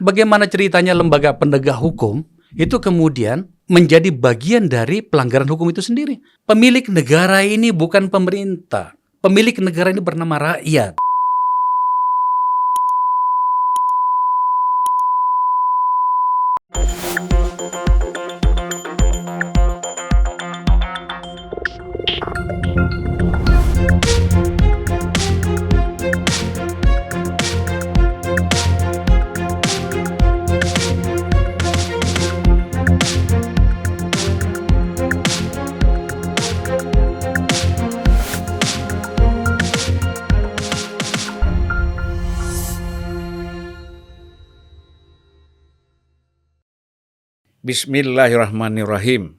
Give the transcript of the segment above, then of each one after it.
bagaimana ceritanya lembaga penegak hukum itu kemudian menjadi bagian dari pelanggaran hukum itu sendiri. Pemilik negara ini bukan pemerintah. Pemilik negara ini bernama rakyat. Bismillahirrahmanirrahim.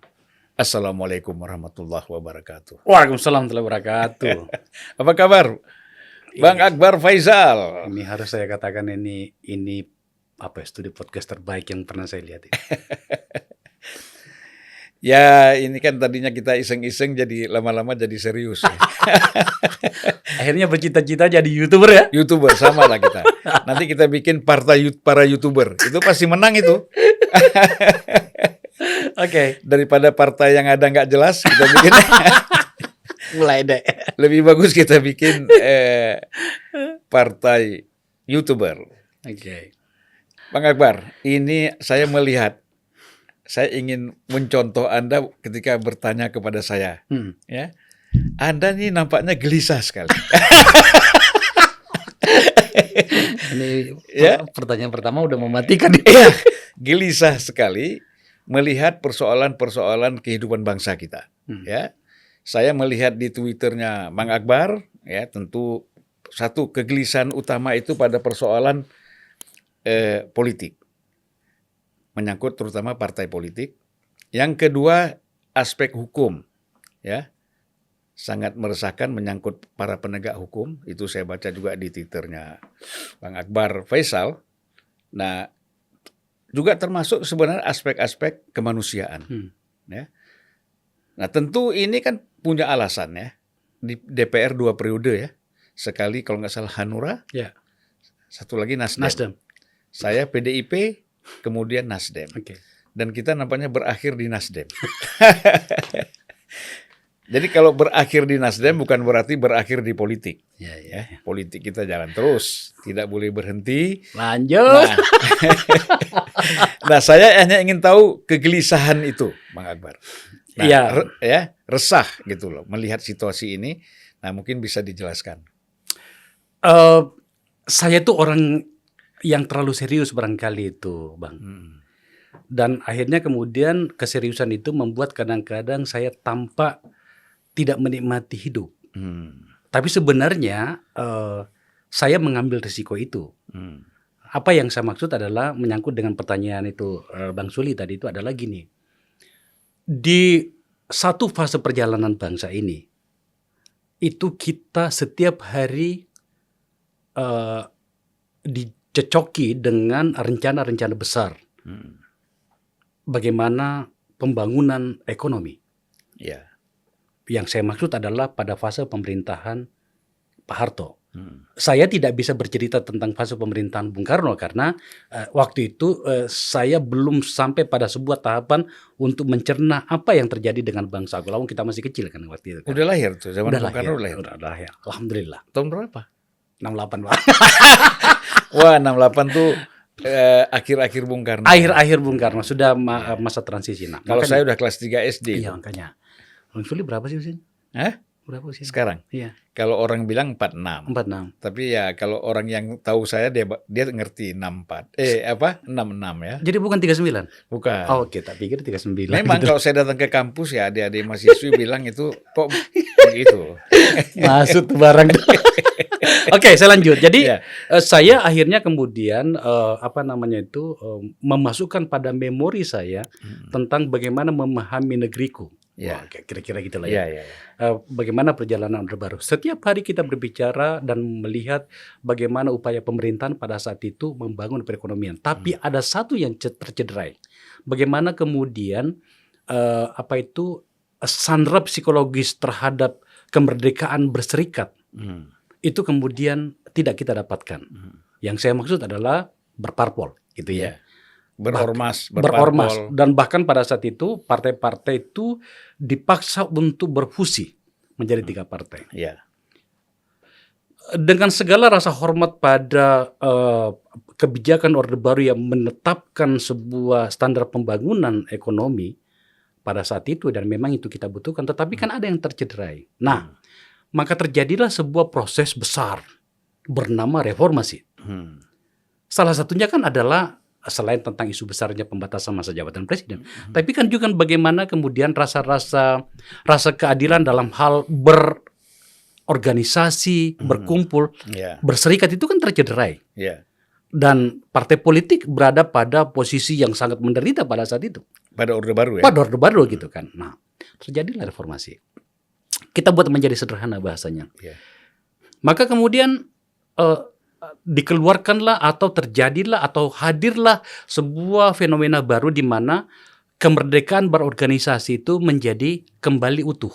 Assalamualaikum warahmatullahi wabarakatuh. Waalaikumsalam warahmatullahi wabarakatuh. Apa kabar, Bang Akbar Faisal? Ini harus saya katakan ini studi podcast terbaik yang pernah saya lihat. Ya, ini kan tadinya kita iseng-iseng jadi lama-lama jadi serius. Akhirnya bercita-cita jadi YouTuber ya? YouTuber sama lah kita. Nanti kita bikin partai para YouTuber. Itu pasti menang itu. Oke. Daripada partai yang ada nggak jelas, kita bikin. Mulai deh. Lebih bagus kita bikin partai YouTuber. Oke. Bang Akbar, ini saya melihat, saya ingin mencontoh Anda ketika bertanya kepada saya. Ya, Anda nih nampaknya gelisah sekali. Ini Ya. pertanyaan pertama udah mematikan. Ya, gelisah sekali melihat persoalan-persoalan kehidupan bangsa kita. Ya, saya melihat di Twitternya Bang Akbar, ya tentu satu kegelisahan utama itu pada persoalan politik, menyangkut terutama partai politik. Yang kedua, aspek hukum, ya sangat meresahkan menyangkut para penegak hukum. Itu saya baca juga di Twitternya Bang Akbar Faisal. Nah, juga termasuk sebenarnya aspek-aspek kemanusiaan. Ya. Nah, tentu ini kan punya alasan ya. Di DPR 2 periode ya. Sekali kalau nggak salah Hanura, Ya. satu lagi Nasdem. Saya PDIP, kemudian Nasdem. Oke. Dan kita nampaknya berakhir di Nasdem. Jadi kalau berakhir di Nasdem bukan berarti berakhir di politik. Ya. Politik kita jalan terus, tidak boleh berhenti. Lanjut. Nah, saya hanya ingin tahu kegelisahan itu, Bang Akbar. Nah, resah gitu loh melihat situasi ini. Nah, mungkin bisa dijelaskan. Saya tuh orang yang terlalu serius barangkali itu, Bang. Dan akhirnya kemudian keseriusan itu membuat kadang-kadang saya tampak tidak menikmati hidup. Tapi sebenarnya saya mengambil risiko itu. Apa yang saya maksud adalah menyangkut dengan pertanyaan itu Bang Suli tadi itu adalah gini. Di satu fase perjalanan bangsa ini, itu kita setiap hari dicecoki dengan rencana-rencana besar. Bagaimana pembangunan ekonomi. Ya. Yang saya maksud adalah pada fase pemerintahan Pak Harto. Saya tidak bisa bercerita tentang fase pemerintahan Bung Karno karena waktu itu saya belum sampai pada sebuah tahapan untuk mencerna apa yang terjadi dengan bangsa. Kalau kita masih kecil kan waktu itu. Kan? Udah lahir tuh, zaman Udah Bung Karno lahir. udah lahir. Udah lahir. Alhamdulillah. Tahun berapa? 68 Pak. Wah, 68 tuh akhir-akhir Bung Karno. Akhir-akhir Bung Karno sudah masa transisi. Nah, kalau saya udah kelas 3 SD. Iya, makanya. Bang Suli berapa sih usianya? Berapa usianya? Sekarang? Iya. Kalau orang bilang 46. 46. Tapi ya kalau orang yang tahu saya dia ngerti 64. 66 ya. Jadi bukan 39? Bukan. Oh, oke, tak pikir 39. Memang gitu. kalau saya datang ke kampus ya adik-adik mahasiswa bilang itu kok begitu. Masuk tuh barang. Oke, saya lanjut. Jadi saya akhirnya kemudian memasukkan pada memori saya tentang bagaimana memahami negeriku. Wah, kira-kira gitulah ya. Bagaimana perjalanan Orde Baru. Setiap hari kita berbicara dan melihat bagaimana upaya pemerintahan pada saat itu membangun perekonomian. Tapi ada satu yang tercederai. Bagaimana kemudian sandera psikologis terhadap kemerdekaan berserikat itu kemudian tidak kita dapatkan. Yang saya maksud adalah berparpol. gitu ya. Berormas, Berormas, dan bahkan pada saat itu partai-partai itu dipaksa untuk berfusi menjadi 3 partai. Ya. Dengan segala rasa hormat pada kebijakan Orde Baru yang menetapkan sebuah standar pembangunan ekonomi pada saat itu, dan memang itu kita butuhkan, tetapi kan ada yang tercederai. Nah, maka terjadilah sebuah proses besar bernama reformasi. Salah satunya kan adalah selain tentang isu besarnya pembatasan masa jabatan presiden, tapi kan juga bagaimana kemudian rasa keadilan dalam hal berorganisasi, berkumpul, berserikat itu kan tercederai. Dan partai politik berada pada posisi yang sangat menderita pada saat itu. Pada Orde Baru ya? Pada Orde Baru gitu kan. Nah, terjadilah reformasi. Kita buat menjadi sederhana bahasanya. Maka kemudian dikeluarkanlah atau terjadilah atau hadirlah sebuah fenomena baru di mana kemerdekaan berorganisasi itu menjadi kembali utuh.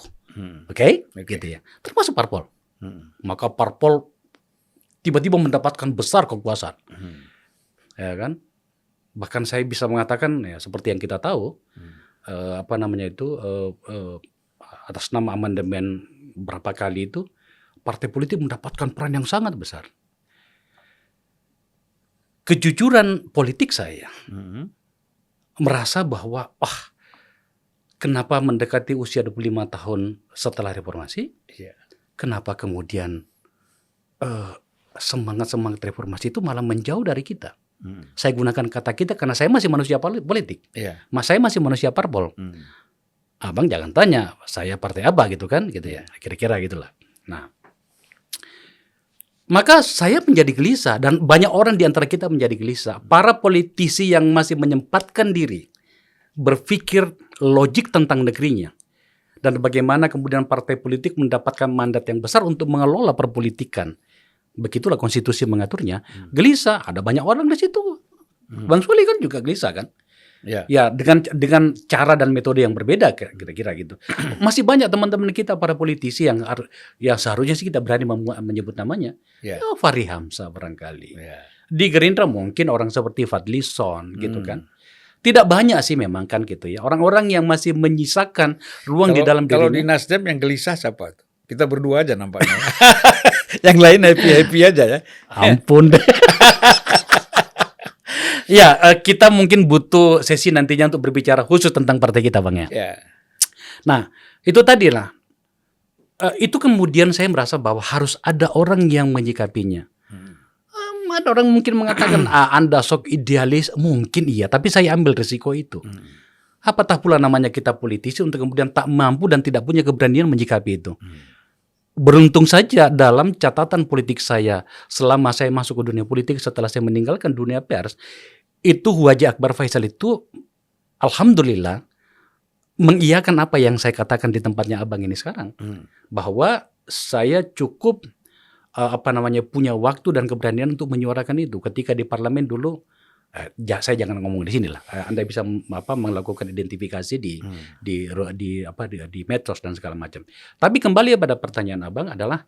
Oke? Gitu ya. Termasuk parpol. Maka parpol tiba-tiba mendapatkan besar kekuasaan. Ya kan? Bahkan saya bisa mengatakan ya seperti yang kita tahu, atas nama amandemen berapa kali itu partai politik mendapatkan peran yang sangat besar. Kejujuran politik saya merasa bahwa kenapa mendekati usia 25 tahun setelah reformasi? Kenapa kemudian semangat reformasi itu malah menjauh dari kita? Saya gunakan kata kita karena saya masih manusia politik. Saya masih manusia parpol. Abang jangan tanya saya partai apa gitu kan, gitu ya. Kira-kira gitulah. Nah, maka saya menjadi gelisah dan banyak orang di antara kita menjadi gelisah. Para politisi yang masih menyempatkan diri berpikir logik tentang negerinya dan bagaimana kemudian partai politik mendapatkan mandat yang besar untuk mengelola perpolitikan. Begitulah konstitusi mengaturnya. Gelisah, ada banyak orang di situ. Bang Suli kan juga gelisah kan? Ya, dengan cara dan metode yang berbeda kira-kira gitu. Masih banyak teman-teman kita para politisi yang seharusnya sih kita berani menyebut namanya. Fahri Hamzah barangkali. Di Gerindra mungkin orang seperti Fadlison gitu kan. Tidak banyak sih memang kan gitu ya. Orang-orang yang masih menyisakan ruang di dalam dirinya. Kalau di Nasdem yang gelisah siapa? Kita berdua aja nampaknya. Yang lain happy-happy aja ya. Ampun deh. Ya, kita mungkin butuh sesi nantinya untuk berbicara khusus tentang partai kita, Bang ya. Nah, itu tadi lah. Itu kemudian saya merasa bahwa harus ada orang yang menyikapinya. Ada orang mungkin mengatakan, Anda sok idealis. Mungkin iya, tapi saya ambil risiko itu. Apatah pula namanya kita politisi untuk kemudian tak mampu dan tidak punya keberanian menyikapi itu. Beruntung saja dalam catatan politik saya selama saya masuk ke dunia politik setelah saya meninggalkan dunia pers, itu Haji Akbar Faisal itu alhamdulillah mengiyakan apa yang saya katakan di tempatnya Abang ini sekarang, bahwa saya cukup punya waktu dan keberanian untuk menyuarakan itu. Ketika di parlemen dulu, saya jangan ngomong di sini lah. Anda bisa melakukan identifikasi di medsos dan segala macam. Tapi kembali pada pertanyaan Abang adalah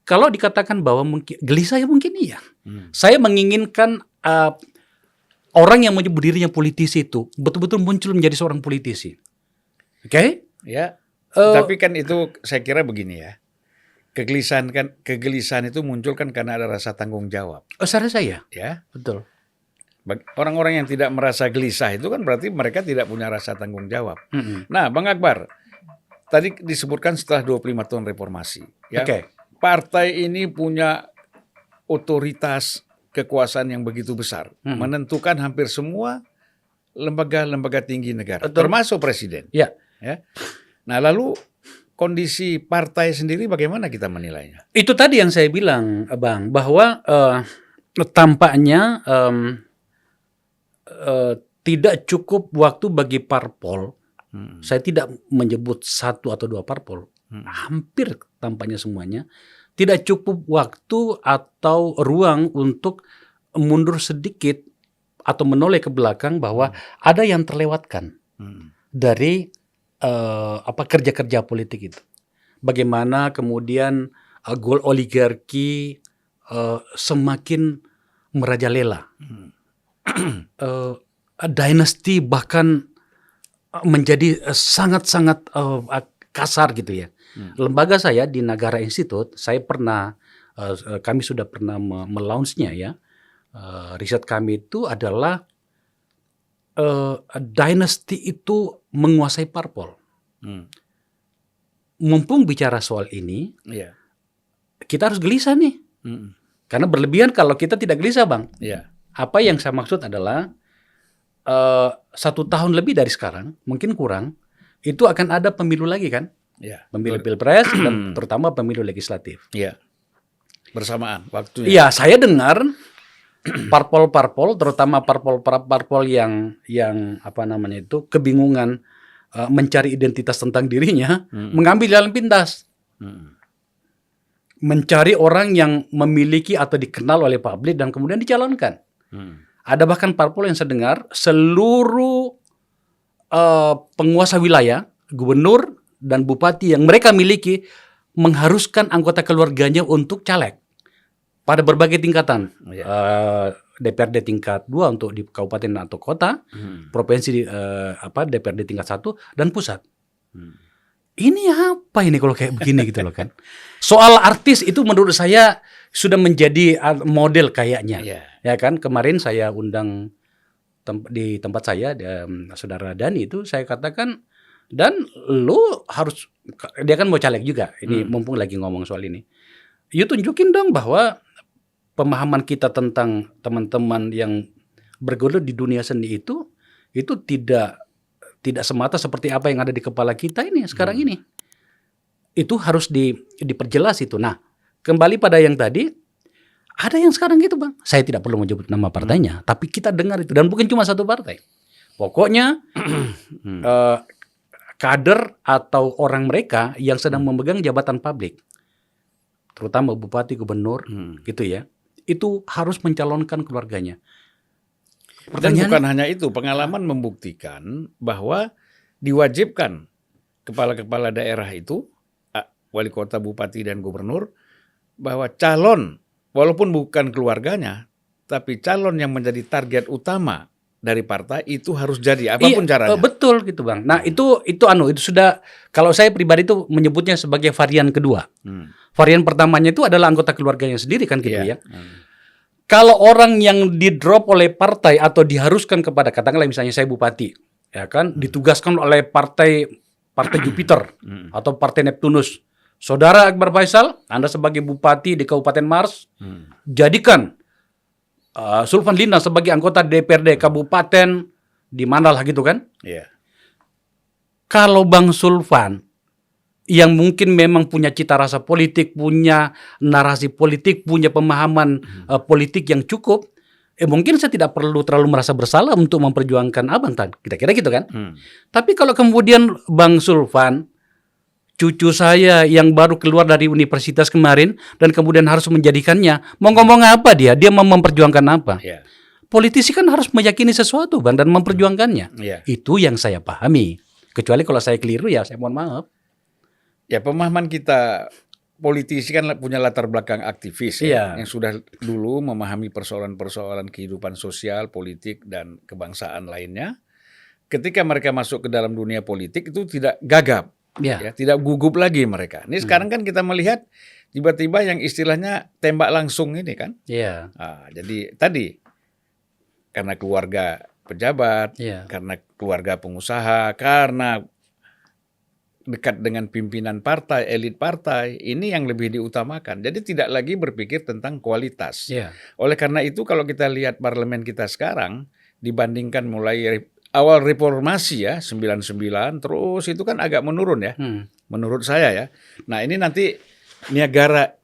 kalau dikatakan bahwa mungkin gelisah ya mungkin iya. Saya menginginkan orang yang menyebut dirinya politisi itu betul-betul muncul menjadi seorang politisi. Oke? Ya. Tapi kan itu saya kira begini ya. Kegelisahan itu muncul kan karena ada rasa tanggung jawab. Saya rasa ya. Ya. Betul. Orang-orang yang tidak merasa gelisah itu kan berarti mereka tidak punya rasa tanggung jawab. Nah, Bang Akbar, tadi disebutkan setelah 25 tahun reformasi, ya. Partai ini punya otoritas kekuasaan yang begitu besar, menentukan hampir semua lembaga-lembaga tinggi negara, termasuk presiden. Ya. Nah, lalu kondisi partai sendiri bagaimana kita menilainya? Itu tadi yang saya bilang, Bang, bahwa tampaknya tidak cukup waktu bagi parpol. Saya tidak menyebut 1 atau 2 parpol. Hampir tampaknya semuanya tidak cukup waktu atau ruang untuk mundur sedikit atau menoleh ke belakang bahwa ada yang terlewatkan dari kerja-kerja politik itu. Bagaimana kemudian oligarki semakin merajalela. dinasti bahkan menjadi sangat-sangat kasar gitu ya. Lembaga saya di Nagara Institute, kami sudah pernah melaunchnya ya. Riset kami itu adalah dinasti itu menguasai parpol. Mumpung bicara soal ini, kita harus gelisah nih. Karena berlebihan kalau kita tidak gelisah, Bang. Apa yang saya maksud adalah 1 tahun lebih dari sekarang, mungkin kurang, itu akan ada pemilu lagi kan? Pemilu pilpres dan terutama pemilu legislatif. Bersamaan waktunya. Iya, saya dengar parpol-parpol, terutama parpol yang apa namanya itu kebingungan mencari identitas tentang dirinya, mengambil jalan pintas, mencari orang yang memiliki atau dikenal oleh publik dan kemudian dicalonkan. Ada bahkan parpol yang saya dengar seluruh penguasa wilayah, gubernur dan bupati yang mereka miliki mengharuskan anggota keluarganya untuk caleg pada berbagai tingkatan. DPRD tingkat 2 untuk di kabupaten atau kota, provinsi DPRD tingkat 1 dan pusat. Ini apa ini kalau kayak begini gitu loh kan. Soal artis itu menurut saya sudah menjadi model kayaknya. Ya kan, kemarin saya undang di tempat saya saudara Dani itu, saya katakan, dan lu harus, dia kan mau caleg juga, ini mumpung lagi ngomong soal ini, you tunjukin dong bahwa pemahaman kita tentang teman-teman yang bergelut di dunia seni itu tidak semata seperti apa yang ada di kepala kita ini sekarang ini. Itu harus diperjelas itu. Nah, kembali pada yang tadi, ada yang sekarang gitu, Bang. Saya tidak perlu menyebut nama partainya, tapi kita dengar itu, dan bukan cuma satu partai. Pokoknya kader atau orang mereka yang sedang memegang jabatan publik, terutama bupati, gubernur, gitu ya, itu harus mencalonkan keluarganya. Dan bukan hanya itu, pengalaman membuktikan bahwa diwajibkan kepala-kepala daerah itu, wali kota, bupati, dan gubernur, bahwa calon, walaupun bukan keluarganya, tapi calon yang menjadi target utama dari partai itu harus jadi apapun caranya. Betul gitu, Bang. Nah, itu sudah, kalau saya pribadi itu menyebutnya sebagai varian kedua. Varian pertamanya itu adalah anggota keluarganya sendiri kan gitu ya. Kalau orang yang di-drop oleh partai atau diharuskan kepada, katakanlah misalnya saya bupati, ya kan, ditugaskan oleh partai Jupiter atau partai Neptunus. Saudara Akbar Faisal, Anda sebagai bupati di Kabupaten Mars, jadikan Sulfan Lina sebagai anggota DPRD Kabupaten di mana lah gitu kan. Kalau Bang Sulfan yang mungkin memang punya cita rasa politik, punya narasi politik, punya pemahaman politik yang cukup, mungkin saya tidak perlu terlalu merasa bersalah untuk memperjuangkan abang, kira-kira gitu kan. Tapi kalau kemudian Bang Sulfan, cucu saya yang baru keluar dari universitas kemarin, dan kemudian harus menjadikannya, mau ngomong apa dia mau memperjuangkan apa? Politisi kan harus meyakini sesuatu, Bang, dan memperjuangkannya. Itu yang saya pahami. Kecuali kalau saya keliru, ya saya mohon maaf. Ya, pemahaman kita politisi kan punya latar belakang aktivis yang sudah dulu memahami persoalan-persoalan kehidupan sosial, politik, dan kebangsaan lainnya. Ketika mereka masuk ke dalam dunia politik itu tidak gagap, tidak gugup lagi mereka. Ini sekarang kan kita melihat tiba-tiba yang istilahnya tembak langsung ini kan. Jadi tadi karena keluarga pejabat, karena keluarga pengusaha, karena dekat dengan pimpinan partai, elit partai, ini yang lebih diutamakan. Jadi tidak lagi berpikir tentang kualitas. Oleh karena itu kalau kita lihat parlemen kita sekarang, dibandingkan mulai awal reformasi ya, 99, terus itu kan agak menurun ya, menurut saya ya. Nah ini nanti Niagara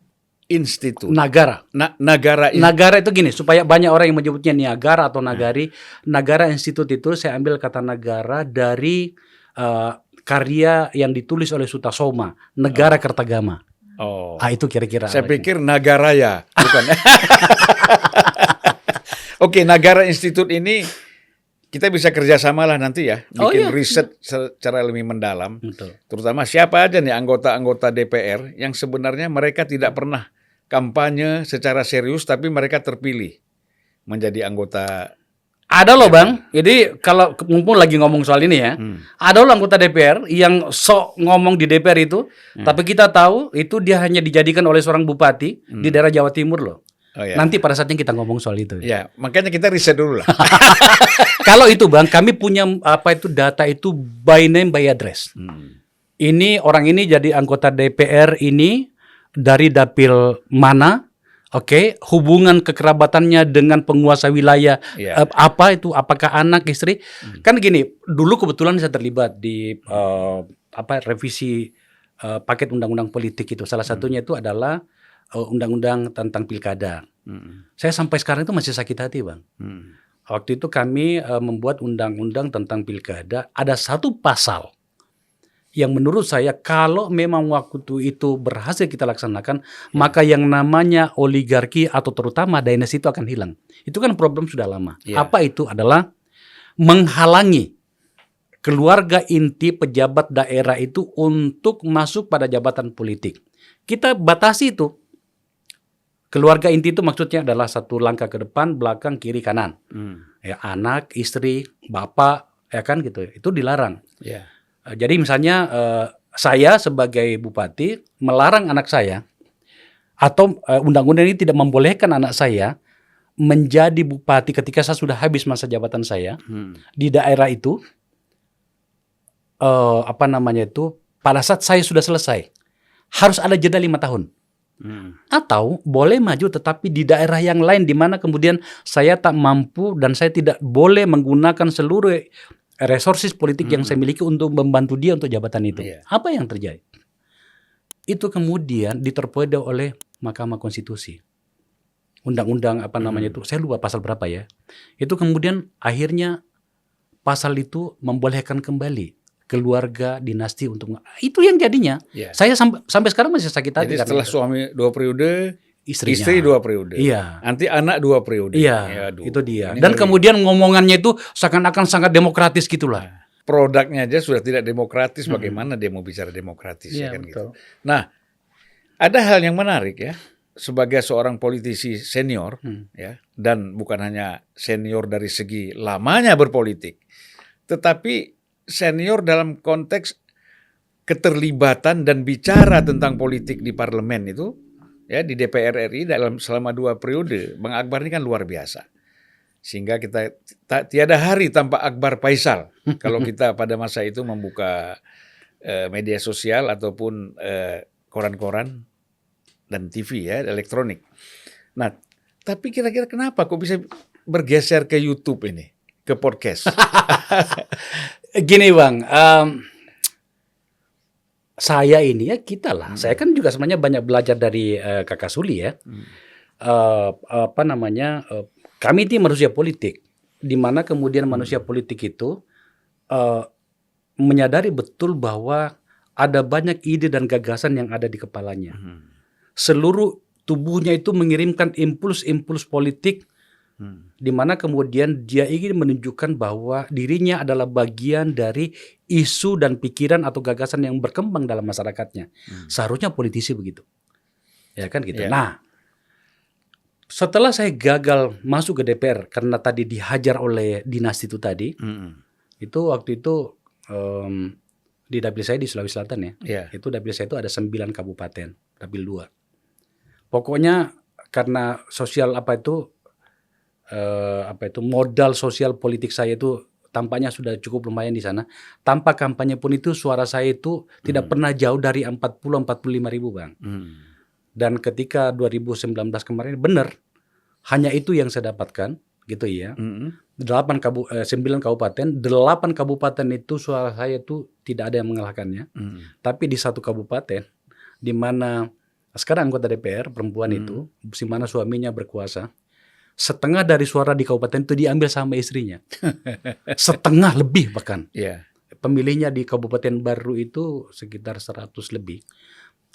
Institute. Nagara itu gini, supaya banyak orang yang menyebutnya Niagara atau Nagari. Nagara Institute itu saya ambil kata Nagara dari karya yang ditulis oleh Sutasoma, Negara Kertagama. Itu kira-kira. Saya pikir Nagaraya, bukan. Oke, Nagara Institute ini kita bisa kerjasama lah nanti ya, bikin riset secara lebih mendalam. Terutama siapa aja nih anggota-anggota DPR yang sebenarnya mereka tidak pernah kampanye secara serius, tapi mereka terpilih menjadi anggota Ada loh Bang, jadi kalau mumpung lagi ngomong soal ini ya, ada loh anggota DPR yang sok ngomong di DPR itu, tapi kita tahu itu dia hanya dijadikan oleh seorang bupati di daerah Jawa Timur loh. Oh, ya. Nanti pada saatnya kita ngomong soal itu. Ya, makanya kita riset dulu lah. Kalau itu Bang, kami punya apa itu data itu by name by address. Ini orang ini jadi anggota DPR ini dari dapil mana? Oke, hubungan kekerabatannya dengan penguasa wilayah apa itu? Apakah anak, istri? Kan gini, dulu kebetulan saya terlibat di revisi paket undang-undang politik itu. Salah satunya itu adalah undang-undang tentang pilkada. Saya sampai sekarang itu masih sakit hati, Bang. Waktu itu kami membuat undang-undang tentang pilkada. Ada satu pasal yang menurut saya kalau memang waktu itu berhasil kita laksanakan, maka yang namanya oligarki atau terutama dinasti itu akan hilang. Itu kan problem sudah lama. Apa itu? Adalah menghalangi keluarga inti pejabat daerah itu untuk masuk pada jabatan politik. Kita batasi itu. Keluarga inti itu maksudnya adalah satu langkah ke depan, belakang, kiri, kanan. Ya, anak, istri, bapak, ya kan gitu. Itu dilarang. Jadi misalnya saya sebagai bupati melarang anak saya atau undang-undang ini tidak membolehkan anak saya menjadi bupati ketika saya sudah habis masa jabatan saya di daerah itu, pada saat saya sudah selesai harus ada jeda 5 tahun. Atau boleh maju tetapi di daerah yang lain di mana kemudian saya tak mampu dan saya tidak boleh menggunakan seluruh resources politik yang saya miliki untuk membantu dia untuk jabatan itu. Apa yang terjadi? Itu kemudian diterpeda oleh Mahkamah Konstitusi. Undang-undang itu, saya lupa pasal berapa ya. Itu kemudian akhirnya pasal itu membolehkan kembali keluarga dinasti untuk itu yang jadinya. Saya sampai sekarang masih sakit hati. Jadi setelah suami 2 periode, istrinya. Istri 2 periode. Iya. Nanti anak 2 periode. Iya, itu dia. Dan kemudian ngomongannya itu seakan-akan sangat demokratis gitulah. Produknya aja sudah tidak demokratis, bagaimana dia mau bicara demokratis ya kan gitu. Nah, ada hal yang menarik ya. Sebagai seorang politisi senior ya, dan bukan hanya senior dari segi lamanya berpolitik, tetapi senior dalam konteks keterlibatan dan bicara tentang politik di parlemen itu. Ya, di DPR RI selama 2 periode, Bang Akbar ini kan luar biasa. Sehingga kita tiada hari tanpa Akbar Faisal. Kalau kita pada masa itu membuka media sosial ataupun koran-koran dan TV ya, elektronik. Nah, tapi kira-kira kenapa kok bisa bergeser ke YouTube ini, ke podcast? Gini Bang, saya ini ya kita lah. Saya kan juga sebenarnya banyak belajar dari Kakak Suli ya. Kami ini manusia politik, di mana kemudian manusia politik itu menyadari betul bahwa ada banyak ide dan gagasan yang ada di kepalanya. Seluruh tubuhnya itu mengirimkan impuls-impuls politik, di mana kemudian dia ingin menunjukkan bahwa dirinya adalah bagian dari isu dan pikiran atau gagasan yang berkembang dalam masyarakatnya. Seharusnya politisi begitu. Ya kan gitu. Nah, setelah saya gagal masuk ke DPR karena tadi dihajar oleh dinasti itu tadi, itu waktu itu di dapil saya di Sulawesi Selatan ya. Itu dapil saya itu ada 9 kabupaten, dapil 2. Pokoknya karena sosial modal sosial politik saya itu tampaknya sudah cukup lumayan di sana. Tanpa kampanye pun itu suara saya itu tidak pernah jauh dari 40-45 ribu Bang. Dan ketika 2019 kemarin benar hanya itu yang saya dapatkan gitu ya. 9 kabupaten, 8 kabupaten itu suara saya itu tidak ada yang mengalahkannya. Tapi di satu kabupaten di mana sekarang anggota DPR perempuan itu, di mana suaminya berkuasa, setengah dari suara di kabupaten itu diambil sama istrinya. Setengah lebih bahkan. Pemilihnya di Kabupaten Baru itu sekitar 100 lebih.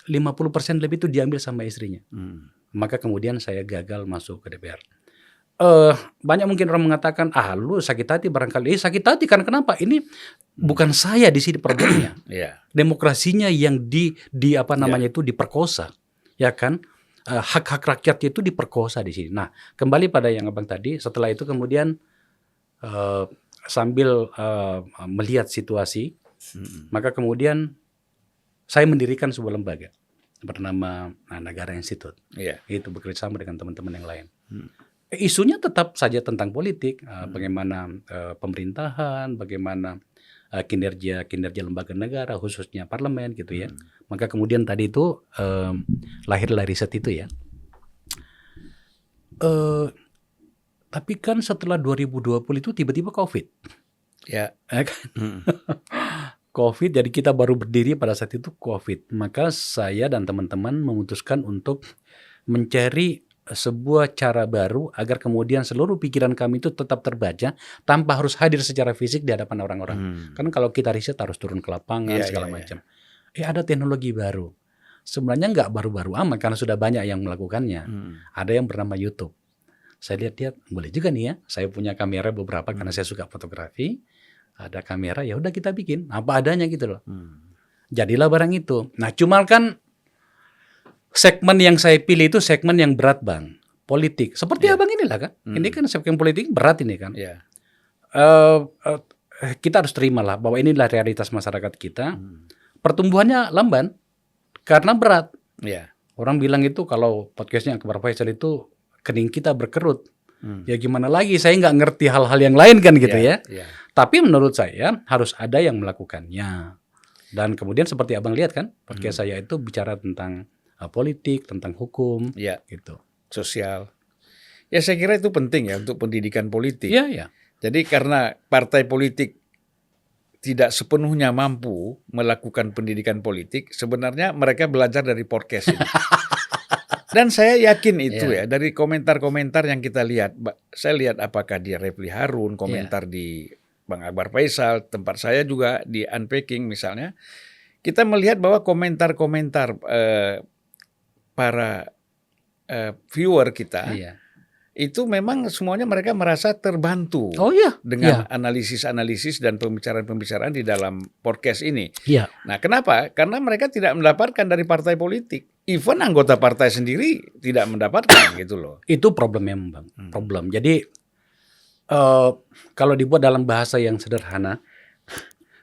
50% lebih itu diambil sama istrinya. Maka kemudian saya gagal masuk ke DPR. Banyak mungkin orang mengatakan, lu sakit hati barangkali. Sakit hati kan kenapa? Ini bukan saya di sini problemnya. Demokrasinya yang itu diperkosa. Ya kan? Hak-hak rakyat itu diperkosa di sini. Nah, kembali pada yang Abang tadi, setelah itu kemudian sambil melihat situasi, maka kemudian saya mendirikan sebuah lembaga bernama Nagara Institute. Itu bekerjasama dengan teman-teman yang lain. Isunya tetap saja tentang politik, bagaimana pemerintahan, bagaimana kinerja lembaga negara, khususnya parlemen gitu ya. Maka kemudian tadi itu lahirlah riset itu ya. Tapi kan setelah 2020 itu tiba-tiba COVID. Ya. COVID, jadi kita baru berdiri pada saat itu COVID. Maka saya dan teman-teman memutuskan untuk mencari sebuah cara baru agar kemudian seluruh pikiran kami itu tetap terbaca tanpa harus hadir secara fisik di hadapan orang-orang. Kan kalau kita riset harus turun ke lapangan segala macam. Ada teknologi baru. Sebenarnya nggak baru-baru amat karena sudah banyak yang melakukannya. Ada yang bernama YouTube. Saya lihat boleh juga nih ya. Saya punya kamera beberapa karena saya suka fotografi. Ada kamera, ya udah kita bikin apa adanya gitu loh. Jadilah barang itu. Nah, cuma kan segmen yang saya pilih itu segmen yang berat, Bang. Politik. Seperti abang inilah kan. Ini kan segmen politik berat ini kan. Kita harus terimalah bahwa inilah realitas masyarakat kita. Pertumbuhannya lamban karena berat. Orang bilang itu kalau podcastnya Akbar Faisal itu kening kita berkerut. Ya gimana lagi, saya nggak ngerti hal-hal yang lain kan gitu ya. Tapi menurut saya harus ada yang melakukannya. Dan kemudian seperti abang lihat kan, podcast saya itu bicara tentang politik, tentang hukum, gitu. Sosial. Ya saya kira itu penting ya untuk pendidikan politik. Iya. Jadi karena partai politik tidak sepenuhnya mampu melakukan pendidikan politik, sebenarnya mereka belajar dari podcast ini. Dan saya yakin itu ya dari komentar-komentar yang kita lihat. Saya lihat apakah di Refli Harun, komentar di Bang Akbar Faisal, tempat saya juga di Unpacking misalnya. Kita melihat bahwa komentar-komentar para viewer kita itu memang semuanya mereka merasa terbantu dengan analisis-analisis dan pembicaraan-pembicaraan di dalam podcast ini. Nah, kenapa? Karena mereka tidak mendapatkan dari partai politik. Even anggota partai sendiri tidak mendapatkan gitu loh. Itu problemnya, Bang. Problem. Jadi kalau dibuat dalam bahasa yang sederhana,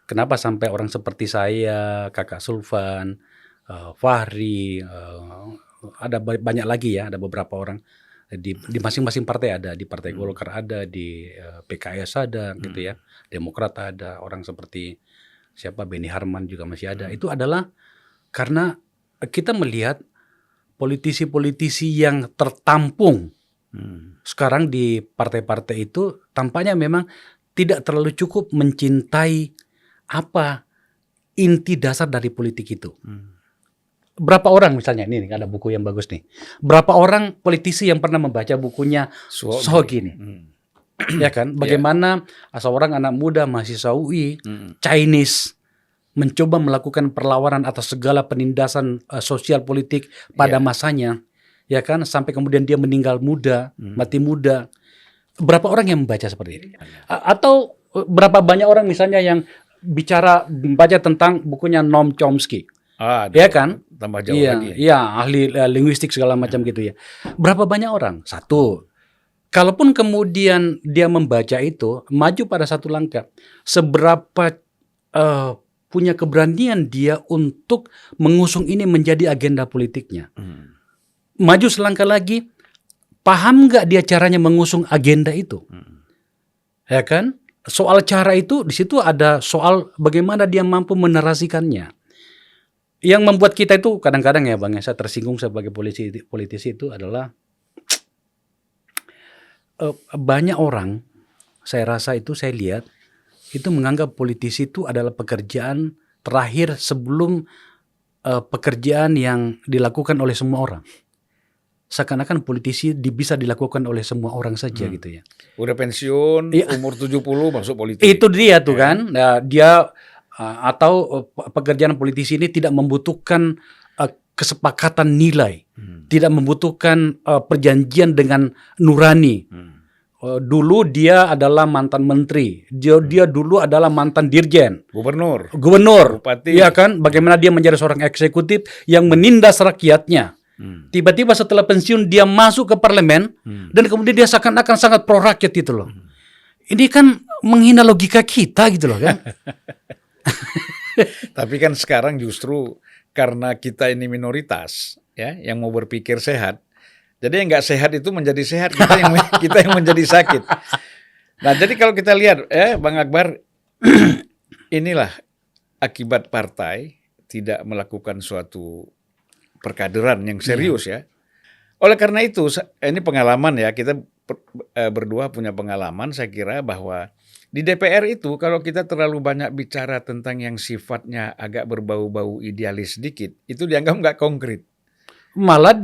kenapa sampai orang seperti saya, Kakak Sulfan, Fahri, ada banyak lagi ya, ada beberapa orang di masing-masing partai ada, di Partai Golkar ada, di PKS ada, gitu ya, Demokrat ada, orang seperti siapa Beni Harman juga masih ada. Itu adalah karena kita melihat politisi-politisi yang tertampung sekarang di partai-partai itu tampaknya memang tidak terlalu cukup mencintai apa inti dasar dari politik itu. Berapa orang misalnya, ini ada buku yang bagus nih. Berapa orang politisi yang pernah membaca bukunya Sohogi nih? Ya kan, bagaimana seorang anak muda mahasiswa UI, Chinese, mencoba melakukan perlawanan atas segala penindasan sosial politik pada masanya, ya kan, sampai kemudian dia meninggal muda, mati muda. Berapa orang yang membaca seperti ini? Atau berapa banyak orang misalnya yang membaca tentang bukunya Noam Chomsky? Ya kan? Tambah jauh lagi. Iya, ahli linguistik segala macam gitu ya. Berapa banyak orang? Satu. Kalaupun kemudian dia membaca itu, maju pada satu langkah. Seberapa punya keberanian dia untuk mengusung ini menjadi agenda politiknya. Maju selangkah lagi, paham nggak dia caranya mengusung agenda itu? Ya kan? Soal cara itu, di situ ada soal bagaimana dia mampu menarasikannya. Yang membuat kita itu kadang-kadang ya Bang, saya tersinggung sebagai politisi itu adalah banyak orang, saya rasa itu saya lihat, itu menganggap politisi itu adalah pekerjaan terakhir sebelum pekerjaan yang dilakukan oleh semua orang. Seakan-akan politisi bisa dilakukan oleh semua orang saja gitu ya. Udah pensiun, umur 70 masuk politik. Itu dia tuh kan, dia atau pekerjaan politisi ini tidak membutuhkan kesepakatan nilai, tidak membutuhkan perjanjian dengan nurani. Dulu dia adalah mantan menteri, dia dulu adalah mantan dirjen, gubernur, bupati, ya kan? Bagaimana dia menjadi seorang eksekutif yang menindas rakyatnya. Tiba-tiba setelah pensiun dia masuk ke parlemen dan kemudian dia seakan-akan sangat pro rakyat itu loh. ini kan menghina logika kita gitu loh kan. Tapi kan sekarang justru karena kita ini minoritas ya yang mau berpikir sehat. Jadi yang nggak sehat itu menjadi sehat, kita yang menjadi sakit. Nah, jadi kalau kita lihat Bang Akbar, inilah akibat partai tidak melakukan suatu perkaderan yang serius ya. Oleh karena itu, ini pengalaman ya, kita berdua punya pengalaman, saya kira bahwa di DPR itu kalau kita terlalu banyak bicara tentang yang sifatnya agak berbau-bau idealis sedikit, itu dianggap nggak konkret. Malah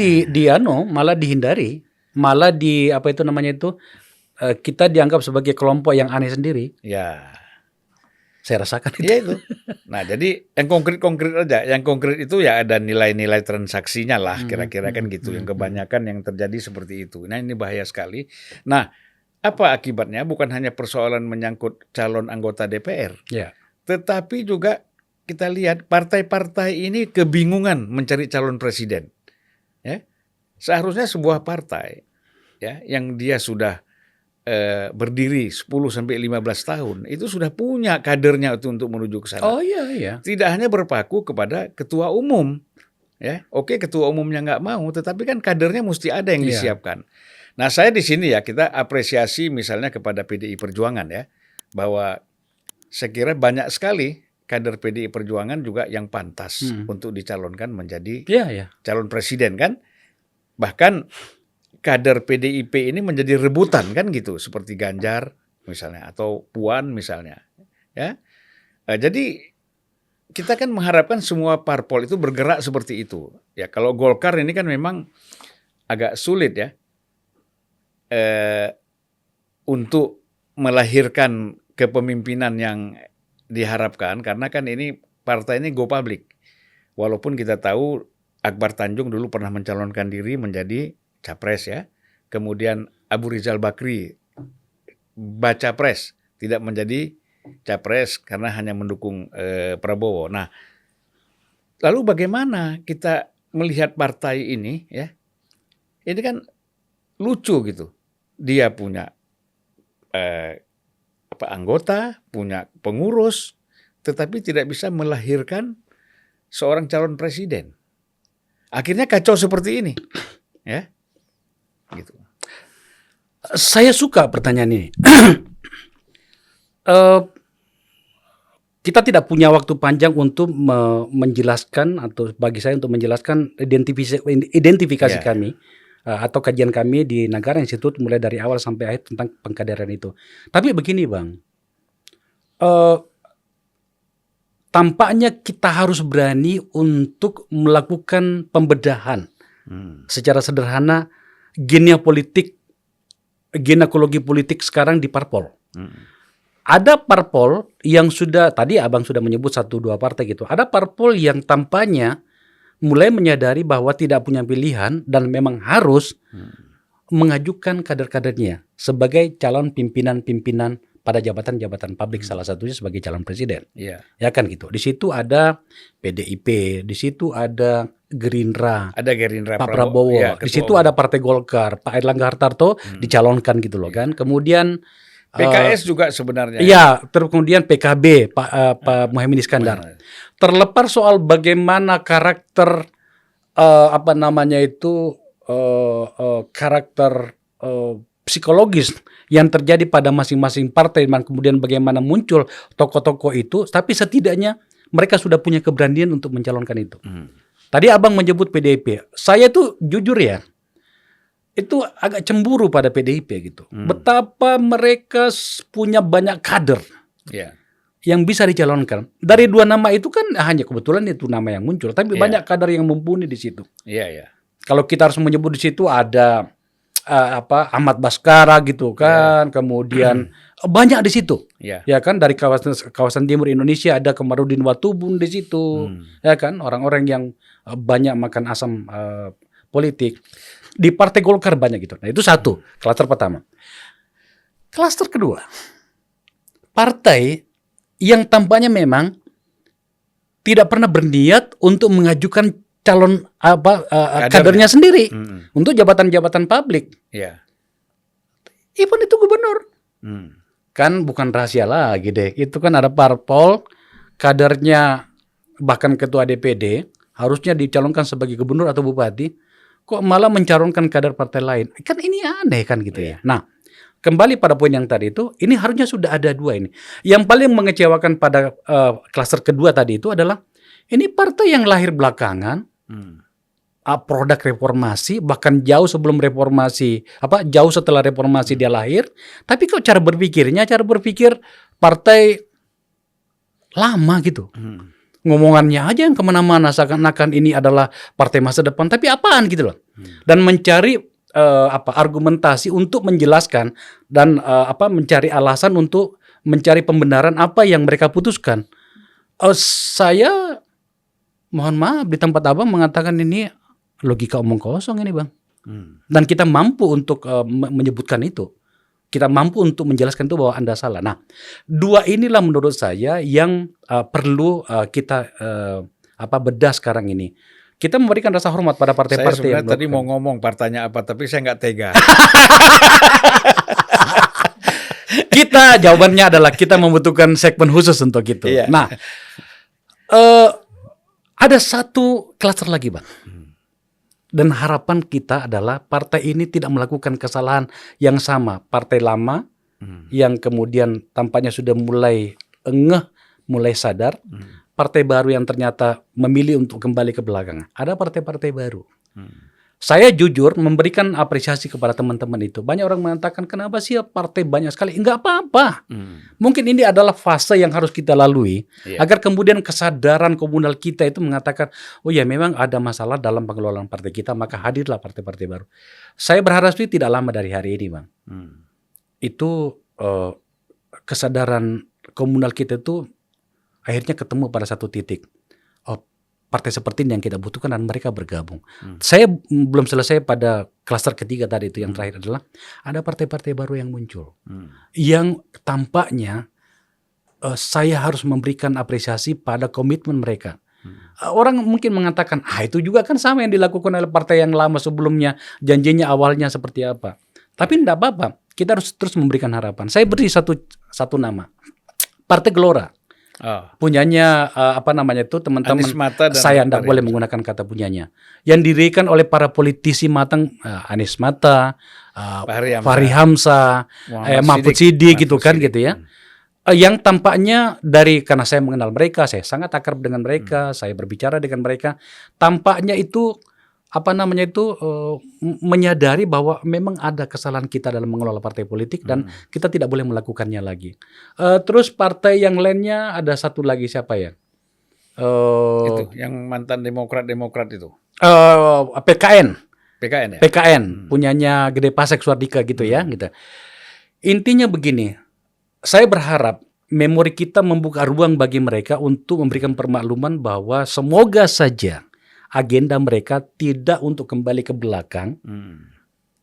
malah dihindari, malah apa itu namanya itu, kita dianggap sebagai kelompok yang aneh sendiri. Ya. Saya rasakan itu. Iya itu. Nah, jadi yang konkret-konkret aja. Yang konkret itu ya ada nilai-nilai transaksinya lah, kira-kira kan gitu. Yang kebanyakan yang terjadi seperti itu. Nah, ini bahaya sekali. Nah, apa akibatnya? Bukan hanya persoalan menyangkut calon anggota DPR. Ya. Tetapi juga kita lihat partai-partai ini kebingungan mencari calon presiden. Ya. Seharusnya sebuah partai ya yang dia sudah berdiri 10-15 tahun, itu sudah punya kadernya untuk menuju ke sana. Oh iya. Tidak hanya berpaku kepada ketua umum. Ya, oke ketua umumnya nggak mau, tetapi kan kadernya mesti ada yang disiapkan. Nah, saya di sini ya, kita apresiasi misalnya kepada PDI Perjuangan ya, bahwa saya kira banyak sekali kader PDI Perjuangan juga yang pantas untuk dicalonkan menjadi calon presiden kan. Bahkan kader PDIP ini menjadi rebutan kan gitu, seperti Ganjar misalnya atau Puan misalnya, ya. Jadi kita kan mengharapkan semua parpol itu bergerak seperti itu. Ya kalau Golkar ini kan memang agak sulit ya untuk melahirkan kepemimpinan yang diharapkan karena kan ini partai ini go public. Walaupun kita tahu Akbar Tanjung dulu pernah mencalonkan diri menjadi capres ya, kemudian Abu Rizal Bakri baca pres tidak menjadi capres karena hanya mendukung Prabowo. Nah, lalu bagaimana kita melihat partai ini ya? Ini kan lucu gitu. Dia punya anggota, punya pengurus, tetapi tidak bisa melahirkan seorang calon presiden. Akhirnya kacau seperti ini, ya. Gitu. Saya suka pertanyaan ini. Kita tidak punya waktu panjang untuk menjelaskan atau bagi saya untuk menjelaskan identifikasi kami atau kajian kami di Nagara Institute mulai dari awal sampai akhir tentang pengkaderan itu. Tapi begini Bang, tampaknya kita harus berani untuk melakukan pembedahan secara sederhana ginekologi politik sekarang di parpol. Ada parpol yang tadi Abang sudah menyebut 1-2 partai gitu. Ada parpol yang tampaknya mulai menyadari bahwa tidak punya pilihan dan memang harus mengajukan kader-kadernya sebagai calon pimpinan-pimpinan pada jabatan-jabatan publik, salah satunya sebagai calon presiden. Ya kan gitu. Di situ ada PDIP, di situ ada Gerindra, Pak Prabowo, di situ ada Partai Golkar, Pak Airlangga Hartarto dicalonkan gitu loh kan. Kemudian PKS juga sebenarnya. Iya, kemudian PKB, Pak Muhaimin Iskandar. Terlepas soal bagaimana karakter karakter psikologis yang terjadi pada masing-masing partai dan kemudian bagaimana muncul tokoh-tokoh itu, tapi setidaknya mereka sudah punya keberanian untuk mencalonkan itu. Tadi Abang menyebut PDIP. Saya tuh jujur ya, itu agak cemburu pada PDIP gitu. Betapa mereka punya banyak kader yang bisa dicalonkan. Dari 2 nama itu kan hanya kebetulan itu nama yang muncul, tapi banyak kader yang mumpuni di situ. Kalau kita harus menyebut di situ ada Ahmad Baskara gitu kan, kemudian banyak di situ, ya kan, dari kawasan timur Indonesia ada Kamarudin Watubun di situ, ya kan, orang-orang yang banyak makan asam politik. Di Partai Golkar banyak gitu. Nah itu satu, klaster pertama. Klaster kedua, partai yang tampaknya memang tidak pernah berniat untuk mengajukan calon kadernya sendiri untuk jabatan-jabatan publik. Even itu gubernur. kan bukan rahasia lagi deh. Itu kan ada parpol, kadernya bahkan ketua DPD harusnya dicalonkan sebagai gubernur atau bupati, kok malah mencalonkan kader partai lain. Kan ini aneh kan gitu ya. Nah, kembali pada poin yang tadi itu, ini harusnya sudah ada dua ini. Yang paling mengecewakan pada klaster kedua tadi itu adalah ini partai yang lahir belakangan, produk reformasi, bahkan jauh sebelum reformasi, jauh setelah reformasi dia lahir. Tapi kok cara berpikir partai lama gitu. Ngomongannya aja yang kemana-mana seakan-akan ini adalah partai masa depan. Tapi apaan gitu loh. Dan mencari argumentasi untuk menjelaskan dan mencari alasan untuk mencari pembenaran apa yang mereka putuskan. Saya mohon maaf di tempat Abang mengatakan ini logika omong kosong ini Bang. Dan kita mampu untuk menyebutkan itu. Kita mampu untuk menjelaskan itu bahwa Anda salah. Nah, dua inilah menurut saya yang perlu kita bedah sekarang ini. Kita memberikan rasa hormat pada partai-partai yang sebenarnya tadi mau ngomong partainya apa, tapi saya nggak tega. Kita jawabannya adalah kita membutuhkan segmen khusus untuk itu. Iya. Nah, ada satu klaster lagi Bang. Dan harapan kita adalah partai ini tidak melakukan kesalahan yang sama. Partai lama yang kemudian tampaknya sudah mulai mulai sadar. Partai baru yang ternyata memilih untuk kembali ke belakang. Ada partai-partai baru. Saya jujur memberikan apresiasi kepada teman-teman itu. Banyak orang mengatakan kenapa sih partai banyak sekali? Enggak apa-apa. Mungkin ini adalah fase yang harus kita lalui agar kemudian kesadaran komunal kita itu mengatakan, oh ya memang ada masalah dalam pengelolaan partai kita, maka hadirlah partai-partai baru. Saya berharap itu tidak lama dari hari ini, Bang. Itu kesadaran komunal kita itu akhirnya ketemu pada satu titik. Partai seperti ini yang kita butuhkan dan mereka bergabung. Saya belum selesai pada klaster ketiga tadi itu yang terakhir adalah ada partai-partai baru yang muncul. Yang tampaknya saya harus memberikan apresiasi pada komitmen mereka. Orang mungkin mengatakan, itu juga kan sama yang dilakukan oleh partai yang lama sebelumnya, janjinya awalnya seperti apa. Tapi tidak apa-apa, kita harus terus memberikan harapan. Saya beri satu nama, Partai Gelora. Punyanya teman-teman, saya tidak boleh menggunakan kata punyanya, yang didirikan oleh para politisi matang, Anies Mata, Fahri Hamzah, Mahfud Siddiq gitu kan gitu ya, yang tampaknya karena saya mengenal mereka, saya sangat akrab dengan mereka, saya berbicara dengan mereka, tampaknya itu menyadari bahwa memang ada kesalahan kita dalam mengelola partai politik dan kita tidak boleh melakukannya lagi. Terus partai yang lainnya ada satu lagi siapa ya? Itu yang mantan Demokrat itu. PKN ya. PKN punyanya Gede Pasek Suardika gitu ya. Gitu. Intinya begini, saya berharap memori kita membuka ruang bagi mereka untuk memberikan permakluman bahwa semoga saja agenda mereka tidak untuk kembali ke belakang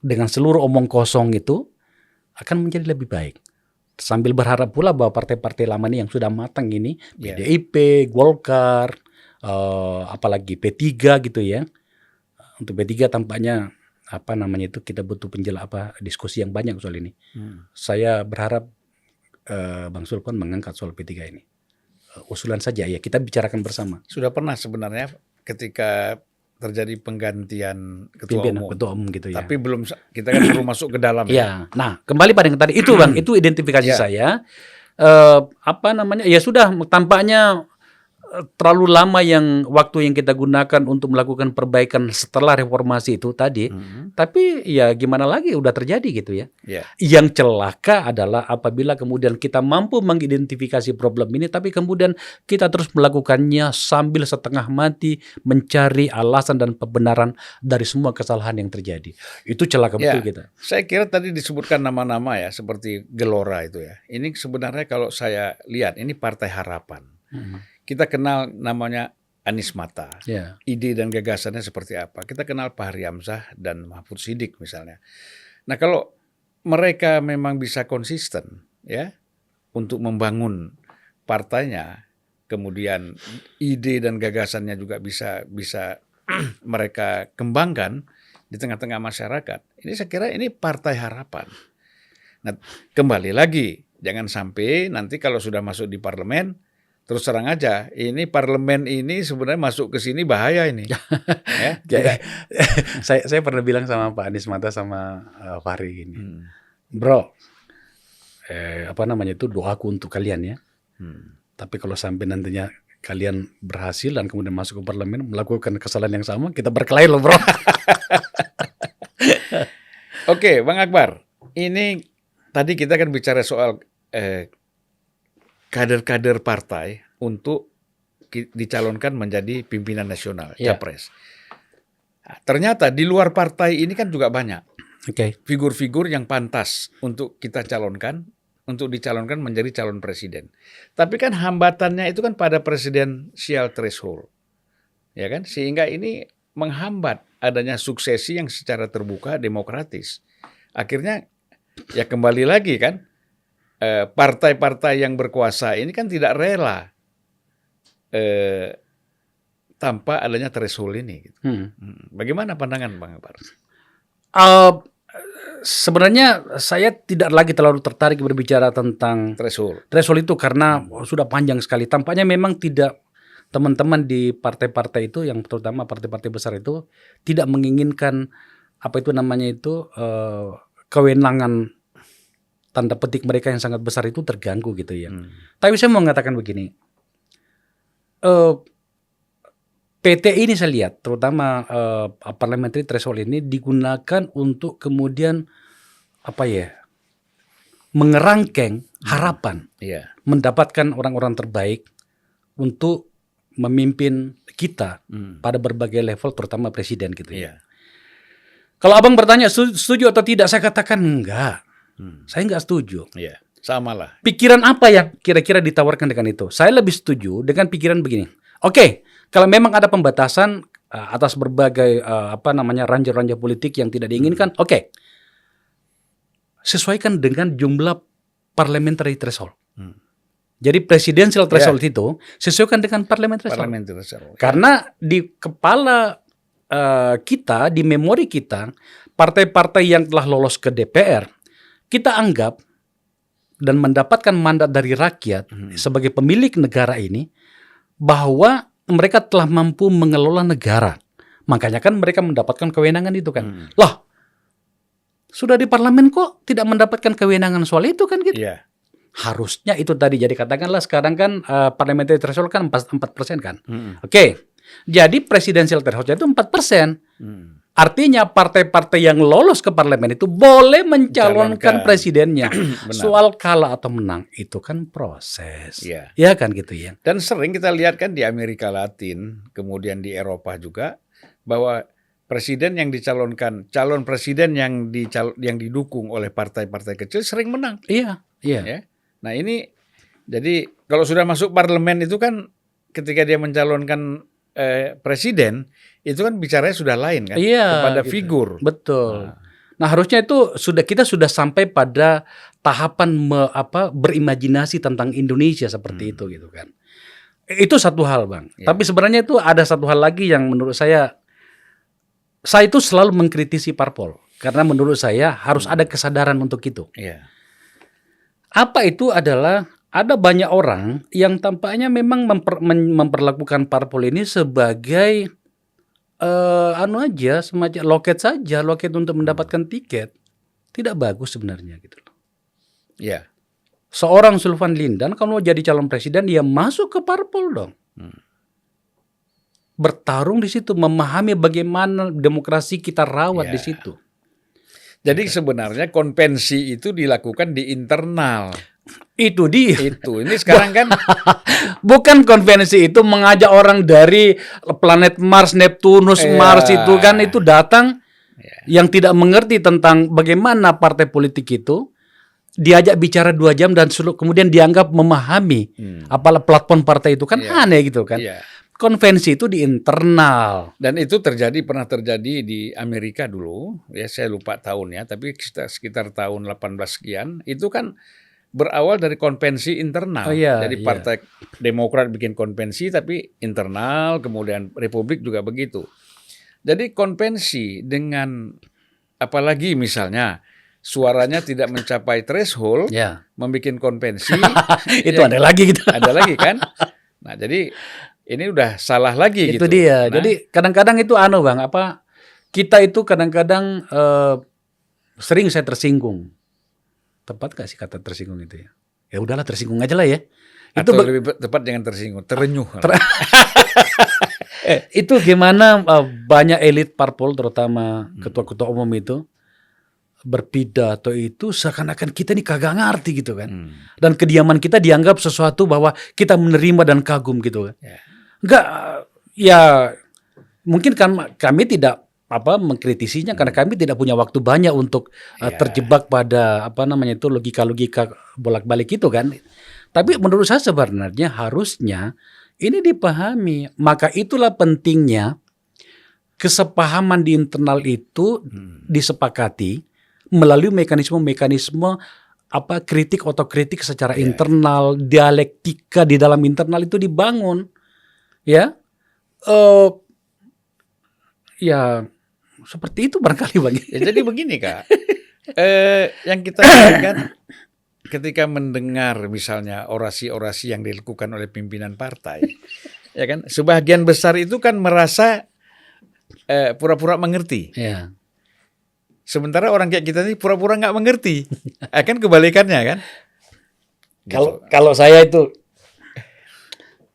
dengan seluruh omong kosong itu akan menjadi lebih baik. Sambil berharap pula bahwa partai-partai lama ini yang sudah matang ini, PDIP, Golkar, apalagi P3 gitu ya. Untuk P3 tampaknya kita butuh diskusi yang banyak soal ini. Saya berharap Bang Sulpan mengangkat soal P3 ini. Usulan saja ya, kita bicarakan bersama. Sudah pernah sebenarnya ketika terjadi penggantian ketua umum gitu ya. Tapi kita kan belum masuk ke dalam. Ya. Nah, kembali pada yang tadi itu Bang, itu identifikasi saya. Ya sudah tampaknya terlalu lama waktu yang kita gunakan untuk melakukan perbaikan setelah reformasi itu tadi. Tapi ya gimana lagi udah terjadi gitu ya. Yang celaka adalah apabila kemudian kita mampu mengidentifikasi problem ini tapi kemudian kita terus melakukannya sambil setengah mati mencari alasan dan pembenaran dari semua kesalahan yang terjadi. Itu celaka betul kita. Saya kira tadi disebutkan nama-nama ya seperti Gelora itu ya. Ini sebenarnya kalau saya lihat ini Partai Harapan. Kita kenal namanya Anies Mata, ide dan gagasannya seperti apa. Kita kenal Fahri Hamzah dan Mahfud Siddiq misalnya. Nah kalau mereka memang bisa konsisten ya untuk membangun partainya, kemudian ide dan gagasannya juga bisa mereka kembangkan di tengah-tengah masyarakat. Ini saya kira ini Partai Harapan. Nah kembali lagi Jangan sampai nanti kalau sudah masuk di parlemen, terus terang aja, ini parlemen ini sebenarnya masuk ke sini bahaya ini. Ya, tidak. Saya pernah bilang sama Pak Anies Mata sama Fahri gini, bro, apa namanya itu, doaku untuk kalian ya. Tapi kalau sampai nantinya kalian berhasil dan kemudian masuk ke parlemen melakukan kesalahan yang sama, kita berkelahi loh bro. Oke, Bang Akbar, ini tadi kita kan bicara soal kader-kader partai untuk dicalonkan menjadi pimpinan nasional, capres. Nah, ternyata di luar partai ini kan juga banyak figur-figur yang pantas untuk kita calonkan, untuk dicalonkan menjadi calon presiden. Tapi kan hambatannya itu kan pada presidensial threshold, ya kan? Sehingga ini menghambat adanya suksesi yang secara terbuka demokratis. Akhirnya ya kembali lagi kan, partai-partai yang berkuasa ini kan tidak rela tanpa adanya threshold ini. Gitu. Bagaimana pandangan Bang Akbar? Sebenarnya saya tidak lagi terlalu tertarik berbicara tentang threshold itu karena sudah panjang sekali. Tampaknya memang tidak, teman-teman di partai-partai itu, yang terutama partai-partai besar itu tidak menginginkan apa itu namanya itu kewenangan tanda petik mereka yang sangat besar itu terganggu gitu ya. Tapi saya mau mengatakan begini, PT ini saya lihat terutama parliamentary threshold ini digunakan untuk kemudian apa ya, mengerangkeng harapan mendapatkan orang-orang terbaik untuk memimpin kita pada berbagai level, terutama presiden gitu ya. Kalau abang bertanya setuju atau tidak, saya katakan enggak. Saya enggak setuju. Sama lah. Pikiran apa yang kira-kira ditawarkan dengan itu? Saya lebih setuju dengan pikiran begini. Oke, kalau memang ada pembatasan atas berbagai ranjau-ranjau politik yang tidak diinginkan, oke. Sesuaikan dengan jumlah parliamentary threshold. Jadi presidential threshold itu sesuaikan dengan parliamentary threshold. Karena di kepala kita, di memori kita, partai-partai yang telah lolos ke DPR, kita anggap dan mendapatkan mandat dari rakyat sebagai pemilik negara ini, bahwa mereka telah mampu mengelola negara. Makanya kan mereka mendapatkan kewenangan itu kan. Loh, sudah di parlemen kok tidak mendapatkan kewenangan soal itu kan gitu. Harusnya itu tadi. Jadi katakanlah sekarang kan parliamentary threshold kan 4% kan. Oke. Jadi presidensial threshold itu 4%. Artinya partai-partai yang lolos ke parlemen itu boleh mencalonkan presidennya. Soal kalah atau menang itu kan proses. Ya kan gitu ya. Dan sering kita lihat kan di Amerika Latin, kemudian di Eropa juga, bahwa presiden yang dicalonkan, calon presiden yang didukung oleh partai-partai kecil sering menang. Iya. Ya. Nah ini, jadi kalau sudah masuk parlemen itu kan ketika dia mencalonkan presiden, itu kan bicaranya sudah lain kan, kepada figur. Betul. Nah harusnya itu kita sudah sampai pada tahapan berimajinasi tentang Indonesia seperti itu gitu kan. Itu satu hal Bang. Tapi sebenarnya itu ada satu hal lagi yang menurut saya itu selalu mengkritisi parpol. Karena menurut saya harus ada kesadaran untuk itu. Apa itu adalah, ada banyak orang yang tampaknya memang memperlakukan parpol ini sebagai semacam loket untuk mendapatkan tiket. Tidak bagus sebenarnya gitu loh. Seorang Sulvan Lindan kalau jadi calon presiden, dia masuk ke parpol dong. Bertarung di situ, memahami bagaimana demokrasi kita rawat di situ. Jadi sebenarnya konvensi itu dilakukan di internal. Itu dia. Ini sekarang kan bukan konvensi itu mengajak orang dari planet Mars, Neptunus, Mars itu kan, itu datang yang tidak mengerti tentang bagaimana partai politik itu, diajak bicara 2 jam dan kemudian dianggap memahami apalah platform partai itu kan. Aneh gitu kan. Konvensi itu di internal. Dan itu pernah terjadi di Amerika dulu, ya saya lupa tahunnya, tapi sekitar tahun 18 sekian, itu kan berawal dari konvensi internal. Jadi Partai Demokrat bikin konvensi tapi internal, kemudian Republik juga begitu. Jadi konvensi dengan, apalagi misalnya suaranya tidak mencapai threshold, Ya. membuat konvensi, Itu ada lagi gitu. ada lagi kan. Nah, jadi ini udah salah lagi Itu gitu. dia. Nah, Jadi kadang-kadang itu Bang, kita itu kadang-kadang sering saya tersinggung. Tepat gak sih kata tersinggung itu ya? Ya udahlah tersinggung aja lah ya. Itu atau lebih tepat jangan tersinggung, terenyuh. itu gimana banyak elit parpol terutama ketua-ketua umum itu berpidato itu seakan-akan kita ini kagak ngerti gitu kan. Dan kediaman kita dianggap sesuatu bahwa kita menerima dan kagum gitu kan. Ya. Enggak, ya mungkin kan kami tidak mengkritisinya karena kami tidak punya waktu banyak untuk terjebak pada itu logika-logika bolak-balik itu kan. Tapi menurut saya sebenarnya harusnya ini dipahami. Maka itulah pentingnya kesepahaman di internal itu disepakati melalui mekanisme-mekanisme kritik otokritik secara internal, dialektika di dalam internal itu dibangun. Ya. Ya seperti itu barangkali Bang. Ya, jadi begini Kak, yang kita lihat ketika mendengar misalnya orasi-orasi yang dilakukan oleh pimpinan partai, ya kan, sebagian besar itu kan merasa pura-pura mengerti. Ya. Sementara orang kayak kita ini pura-pura nggak mengerti, kan kebalikannya kan. Kalau saya itu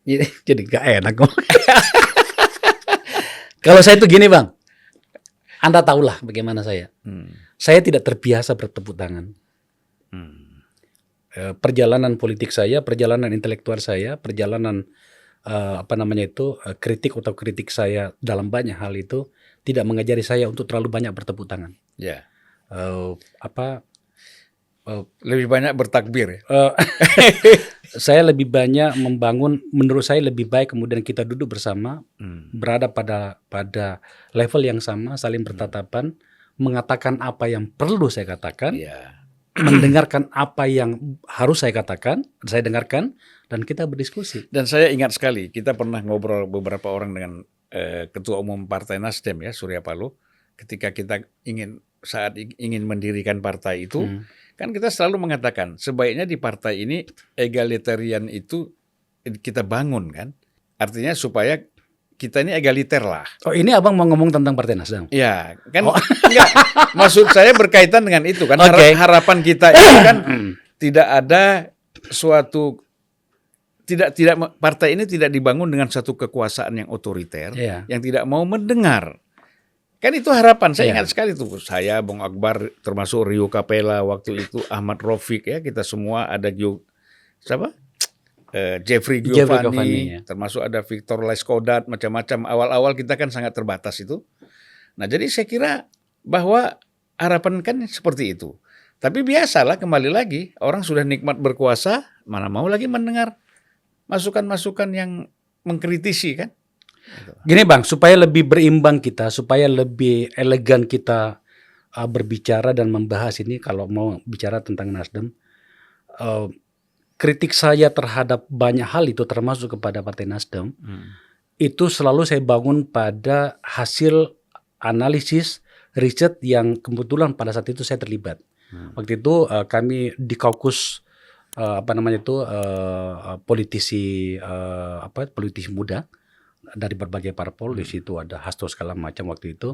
jadi nggak enak. Kalau saya itu gini Bang, Anda tahulah bagaimana saya. Saya tidak terbiasa bertepuk tangan. Perjalanan politik saya, perjalanan intelektual saya, perjalanan kritik atau kritik saya dalam banyak hal itu tidak mengajari saya untuk terlalu banyak bertepuk tangan. Ya. Lebih banyak bertakbir. Saya lebih banyak membangun, menurut saya lebih baik kemudian kita duduk bersama, berada pada level yang sama, saling bertatapan, mengatakan apa yang perlu saya katakan, mendengarkan apa yang harus saya katakan, saya dengarkan, dan kita berdiskusi. Dan saya ingat sekali, kita pernah ngobrol beberapa orang dengan Ketua Umum Partai Nasdem ya, Surya Paloh, ketika kita saat ingin mendirikan partai itu, kan kita selalu mengatakan sebaiknya di partai ini egalitarian itu kita bangun kan, artinya supaya kita ini egaliter lah. Oh ini abang mau ngomong tentang Partai Nasdem? Ya kan, enggak, maksud saya berkaitan dengan itu kan, harapan kita itu kan tidak ada suatu partai ini tidak dibangun dengan satu kekuasaan yang otoriter, yang tidak mau mendengar. Kan itu harapan. Saya ingat sekali tuh. Saya, Bung Akbar, termasuk Rio Capella waktu itu, Ahmad Rafiq ya, kita semua ada Jeffrey Giovanni, termasuk ada Victor Laiskodat, macam-macam. Awal-awal kita kan sangat terbatas itu. Nah, jadi saya kira bahwa harapan kan seperti itu. Tapi biasalah kembali lagi, orang sudah nikmat berkuasa, mana mau lagi mendengar masukan-masukan yang mengkritisi kan. Gini Bang, supaya lebih berimbang kita, supaya lebih elegan kita berbicara dan membahas ini, kalau mau bicara tentang Nasdem, kritik saya terhadap banyak hal itu termasuk kepada Partai Nasdem, itu selalu saya bangun pada hasil analisis riset yang kebetulan pada saat itu saya terlibat. Waktu itu kami di kaukus politisi muda dari berbagai parpol, di situ ada Hasto segala macam waktu itu,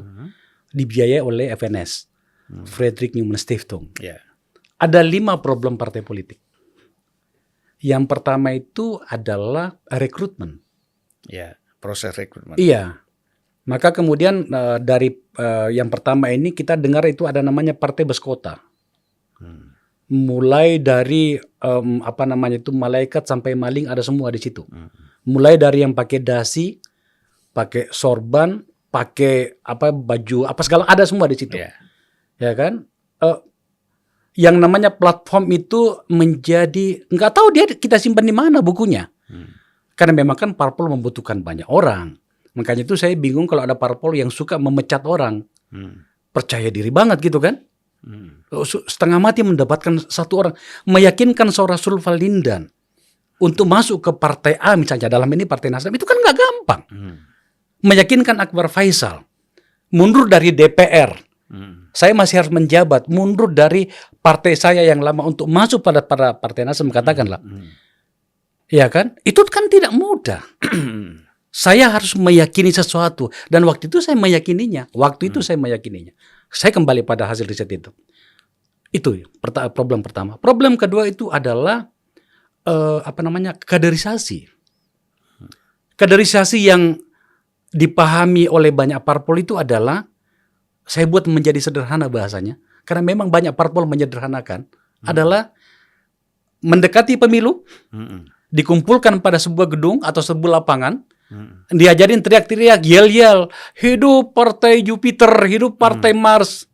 dibiayai oleh FNS, Frederick Newman Stiftung. Ada 5 problem partai politik. Yang pertama itu adalah rekrutmen. Proses rekrutmen. Iya. Maka kemudian dari yang pertama ini kita dengar itu ada namanya partai beskota. Mulai dari malaikat sampai maling ada semua di situ. Mulai dari yang pakai dasi, pakai sorban, pakai baju segala ada semua di situ. Ya kan? Yang namanya platform itu menjadi nggak tahu kita simpan di mana bukunya. Karena memang kan parpol membutuhkan banyak orang. Makanya itu saya bingung kalau ada parpol yang suka memecat orang. Percaya diri banget gitu kan? Setengah mati mendapatkan satu orang, meyakinkan seorang Sulfal Lindan untuk masuk ke partai A misalnya, dalam ini Partai Nasdem, itu kan nggak gampang. Meyakinkan Akbar Faisal mundur dari DPR saya masih harus menjabat, mundur dari partai saya yang lama untuk masuk pada partai Nasdem, katakanlah. Ya kan? Itu kan tidak mudah. Saya harus meyakini sesuatu, dan waktu itu saya meyakininya. Saya kembali pada hasil riset itu. Itu problem pertama. Problem kedua itu adalah kaderisasi. Kaderisasi yang dipahami oleh banyak parpol itu adalah, saya buat menjadi sederhana bahasanya, karena memang banyak parpol menyederhanakan, adalah mendekati pemilu, dikumpulkan pada sebuah gedung atau sebuah lapangan, diajarin teriak-teriak, yel-yel, hidup partai Jupiter, hidup partai Mars.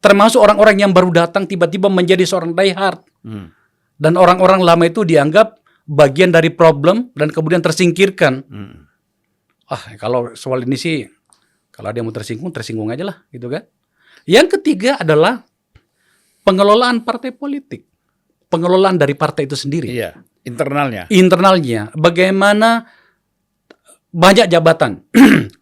Termasuk orang-orang yang baru datang tiba-tiba menjadi seorang diehard. Dan orang-orang lama itu dianggap bagian dari problem dan kemudian tersingkirkan. Kalau soal ini sih, kalau dia mau tersinggung aja lah, gitu kan. Yang ketiga adalah pengelolaan partai politik. Pengelolaan dari partai itu sendiri. Iya, internalnya. Bagaimana banyak jabatan.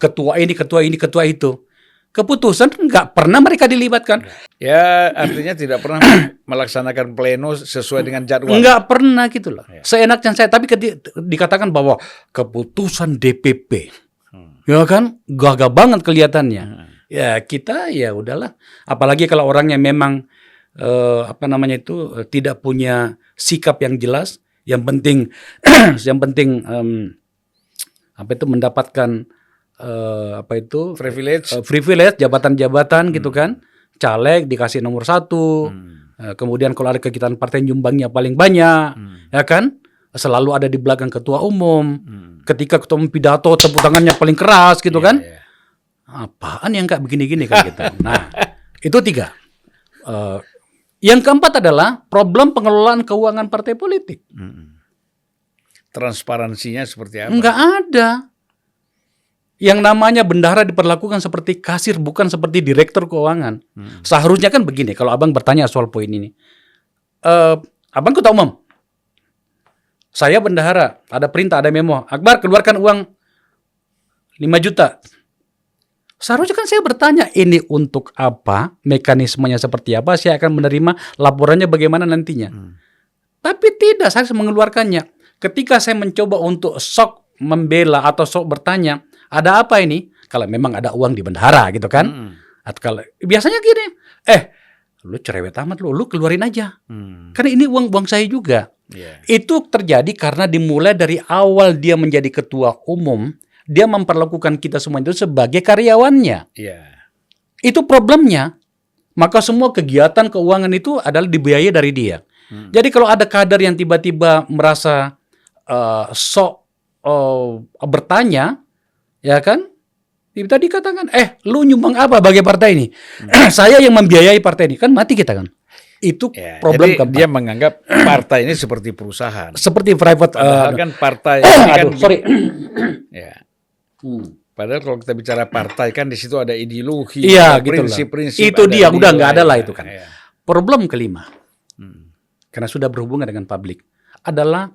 Ketua ini, ketua itu. Keputusan nggak pernah mereka dilibatkan. Ya, artinya tidak pernah melaksanakan pleno sesuai dengan jadwal. Nggak pernah gitu loh. Seenaknya saya. Tapi dikatakan bahwa keputusan DPP. Ya kan? Gagah banget kelihatannya. Ya kita ya udahlah. Apalagi kalau orangnya memang tidak punya sikap yang jelas. Yang penting mendapatkan privilege, jabatan-jabatan gitu kan. Caleg dikasih nomor 1. Kemudian kalau ada kegiatan partai nyumbangnya paling banyak, ya kan? Selalu ada di belakang ketua umum. Ketika ketua umum pidato, tepuk tangannya paling keras gitu kan. Apaan yang nggak begini-gini kan gitu. Nah, itu 3. Yang keempat adalah problem pengelolaan keuangan partai politik. Transparansinya seperti apa? Nggak ada. Yang namanya bendahara diperlakukan seperti kasir, bukan seperti direktur keuangan. Seharusnya kan begini, kalau abang bertanya soal poin ini. Abang ketua umum. Saya bendahara, ada perintah, ada memo. Akbar, keluarkan uang 5 juta. Seharusnya kan saya bertanya, ini untuk apa, mekanismenya seperti apa, saya akan menerima laporannya bagaimana nantinya. Tapi tidak, saya harus mengeluarkannya. Ketika saya mencoba untuk sok membela atau sok bertanya, ada apa ini? Kalau memang ada uang di bendahara gitu kan. Atau kalau biasanya gini, lu cerewet amat lu keluarin aja. Karena ini uang saya juga. Itu terjadi karena dimulai dari awal dia menjadi ketua umum, dia memperlakukan kita semua itu sebagai karyawannya. Itu problemnya. Maka semua kegiatan keuangan itu adalah dibiayai dari dia. Jadi kalau ada kader yang tiba-tiba merasa bertanya, ya kan? Tadi katakan, lu nyumbang apa bagi partai ini? Saya yang membiayai partai ini. Kan mati kita kan. Itu problem keempat. Dia menganggap partai ini seperti perusahaan. Seperti private. Padahal kan partai ini sorry. Padahal kalau kita bicara partai kan di situ ada ideologi, prinsip-prinsip. Itu dia, udah nggak ada lah itu kan. Problem kelima, karena sudah berhubungan dengan publik, adalah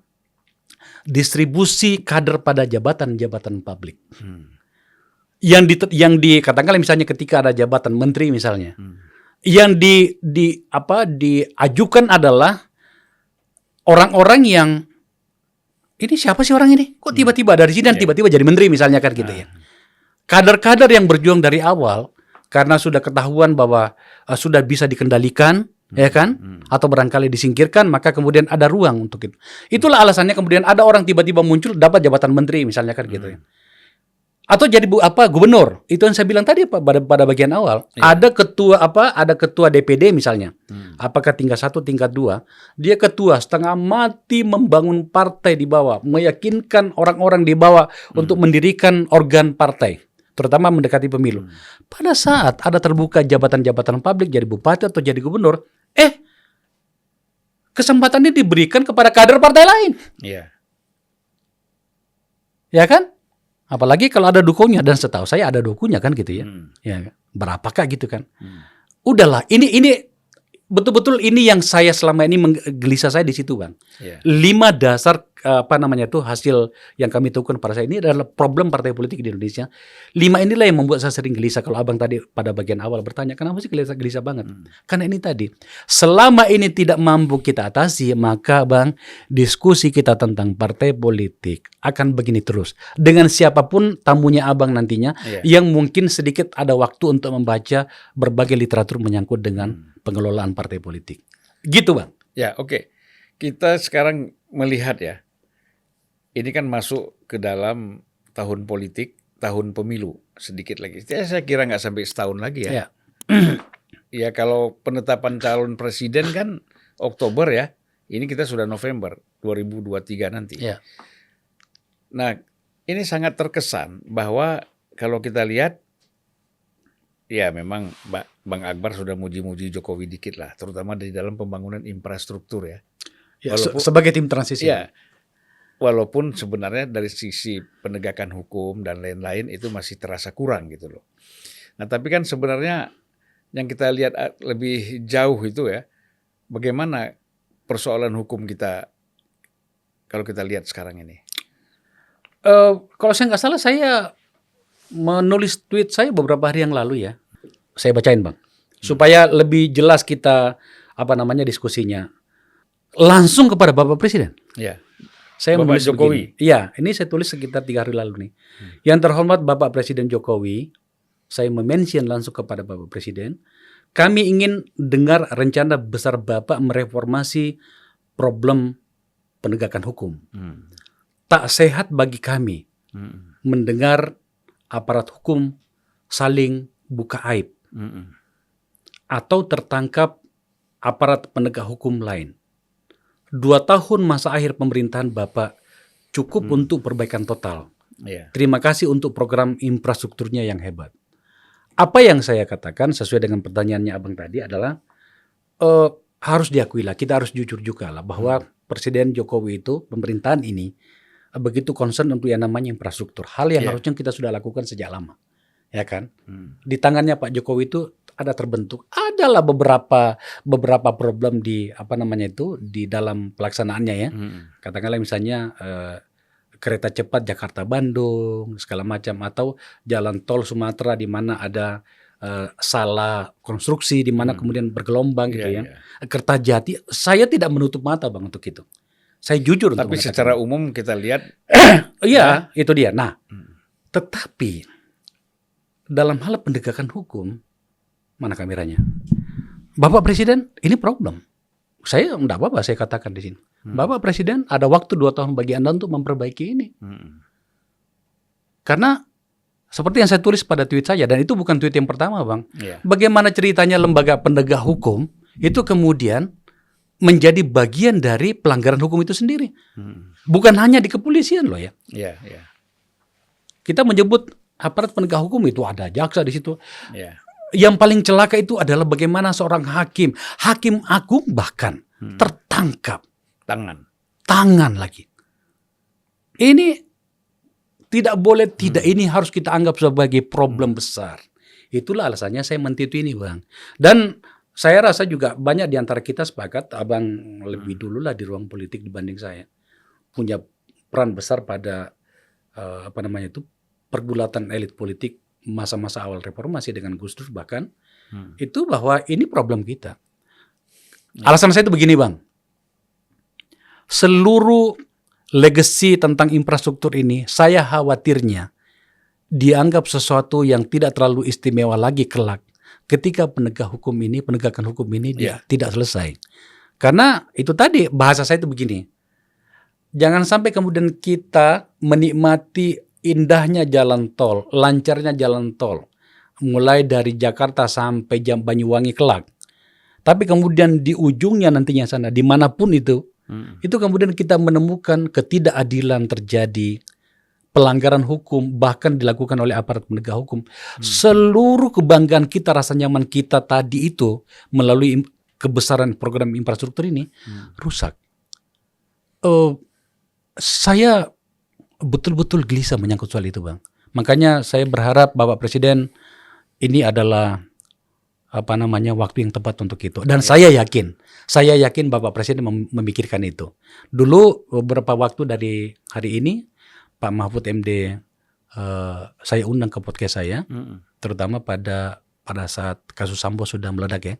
distribusi kader pada jabatan-jabatan publik. Yang dikatakan misalnya ketika ada jabatan menteri misalnya, yang diajukan adalah orang-orang yang ini siapa sih orang ini? Kok tiba-tiba dari sini dan tiba-tiba jadi menteri misalnya kan gitu ya. Kader-kader yang berjuang dari awal karena sudah ketahuan bahwa sudah bisa dikendalikan, ya kan? Atau barangkali disingkirkan, maka kemudian ada ruang untuk itu. Itulah alasannya kemudian ada orang tiba-tiba muncul dapat jabatan menteri misalnya kan gitu ya. Atau jadi gubernur. Itu yang saya bilang tadi pada bagian awal. Ada ketua DPD misalnya. Apakah tingkat 1, tingkat 2. Dia ketua setengah mati membangun partai di bawah, meyakinkan orang-orang di bawah untuk mendirikan organ partai, terutama mendekati pemilu. Pada saat ada terbuka jabatan-jabatan publik jadi bupati atau jadi gubernur, kesempatan ini diberikan kepada kader partai lain. Ya kan? Apalagi kalau ada dukungnya, dan setahu saya ada dukungnya kan gitu ya. Ya, berapakah gitu kan? Udahlah, ini betul-betul ini yang saya selama ini gelisah saya di situ, Bang. 5 dasar hasil yang kami temukan pada saya ini adalah problem partai politik di Indonesia. 5 inilah yang membuat saya sering gelisah. Kalau abang tadi pada bagian awal bertanya, kenapa sih gelisah banget? Karena ini tadi, selama ini tidak mampu kita atasi, maka bang, diskusi kita tentang partai politik akan begini terus. Dengan siapapun tamunya abang nantinya, yang mungkin sedikit ada waktu untuk membaca berbagai literatur menyangkut dengan pengelolaan partai politik. Gitu bang. Ya, oke. Kita sekarang melihat ya, ini kan masuk ke dalam tahun politik, tahun pemilu sedikit lagi. Saya kira nggak sampai setahun lagi ya. Ya kalau penetapan calon presiden kan Oktober ya, ini kita sudah November 2023 nanti. Ya. Nah, ini sangat terkesan bahwa kalau kita lihat, ya memang Bang Akbar sudah muji-muji Jokowi dikit lah, terutama di dalam pembangunan infrastruktur ya. Ya, sebagai tim transisi. Ya, walaupun sebenarnya dari sisi penegakan hukum dan lain-lain itu masih terasa kurang gitu loh. Nah tapi kan sebenarnya yang kita lihat lebih jauh itu ya, bagaimana persoalan hukum kita kalau kita lihat sekarang ini. Kalau saya nggak salah, saya menulis tweet saya beberapa hari yang lalu ya. Saya bacain bang, supaya lebih jelas kita diskusinya. Langsung kepada Bapak Presiden. Ya. Saya Bapak menulis Jokowi. Iya, ini saya tulis sekitar 3 hari lalu nih. Yang terhormat Bapak Presiden Jokowi, saya mention langsung kepada Bapak Presiden, kami ingin dengar rencana besar Bapak mereformasi problem penegakan hukum. Tak sehat bagi kami mendengar aparat hukum saling buka aib atau tertangkap aparat penegak hukum lain. 2 tahun masa akhir pemerintahan Bapak cukup untuk perbaikan total. Terima kasih untuk program infrastrukturnya yang hebat. Apa yang saya katakan sesuai dengan pertanyaannya abang tadi adalah harus diakui lah, kita harus jujur juga lah bahwa Presiden Jokowi itu, pemerintahan ini begitu concern untuk yang namanya infrastruktur. Hal yang harusnya kita sudah lakukan sejak lama, ya kan? Di tangannya Pak Jokowi itu ada terbentuk, adalah beberapa problem di di dalam pelaksanaannya ya. Katakanlah misalnya kereta cepat Jakarta Bandung segala macam, atau jalan tol Sumatera di mana ada salah konstruksi, di mana kemudian bergelombang gitu ya. Kertajati, saya tidak menutup mata bang untuk itu. Saya jujur. Tapi secara umum kita lihat, iya itu dia. Nah, tetapi dalam hal penegakan hukum, mana kameranya? Bapak Presiden, ini problem. Saya enggak apa-apa saya katakan di sini. Bapak Presiden ada waktu 2 tahun bagi Anda untuk memperbaiki ini. Karena seperti yang saya tulis pada tweet saya, dan itu bukan tweet yang pertama bang. Bagaimana ceritanya lembaga penegak hukum itu kemudian menjadi bagian dari pelanggaran hukum itu sendiri. Bukan hanya di kepolisian loh ya. Kita menyebut aparat penegak hukum itu ada jaksa di situ. Yang paling celaka itu adalah bagaimana seorang hakim agung bahkan tertangkap tangan lagi. Ini tidak boleh ini harus kita anggap sebagai problem besar. Itulah alasannya saya men-tweet ini bang. Dan saya rasa juga banyak di antara kita sepakat, abang lebih dulu lah di ruang politik dibanding saya, punya peran besar pada pergulatan elit politik masa-masa awal reformasi dengan Gus Dur bahkan, itu bahwa ini problem kita. Alasan saya itu begini bang, seluruh legacy tentang infrastruktur ini saya khawatirnya dianggap sesuatu yang tidak terlalu istimewa lagi kelak ketika penegakan hukum ini tidak selesai. Karena itu tadi bahasa saya itu begini, jangan sampai kemudian kita menikmati indahnya jalan tol, lancarnya jalan tol, mulai dari Jakarta sampai Banyuwangi kelak. Tapi kemudian di ujungnya nantinya sana, dimanapun itu kemudian kita menemukan ketidakadilan terjadi, pelanggaran hukum bahkan dilakukan oleh aparat penegak hukum. Seluruh kebanggaan kita, rasa nyaman kita tadi itu melalui kebesaran program infrastruktur ini rusak. Saya betul-betul gelisah menyangkut soal itu bang. Makanya saya berharap Bapak Presiden ini adalah waktu yang tepat untuk itu. Dan saya yakin Bapak Presiden memikirkan itu. Dulu beberapa waktu dari hari ini Pak Mahfud MD saya undang ke podcast saya, terutama pada saat kasus Sambo sudah meledak ya,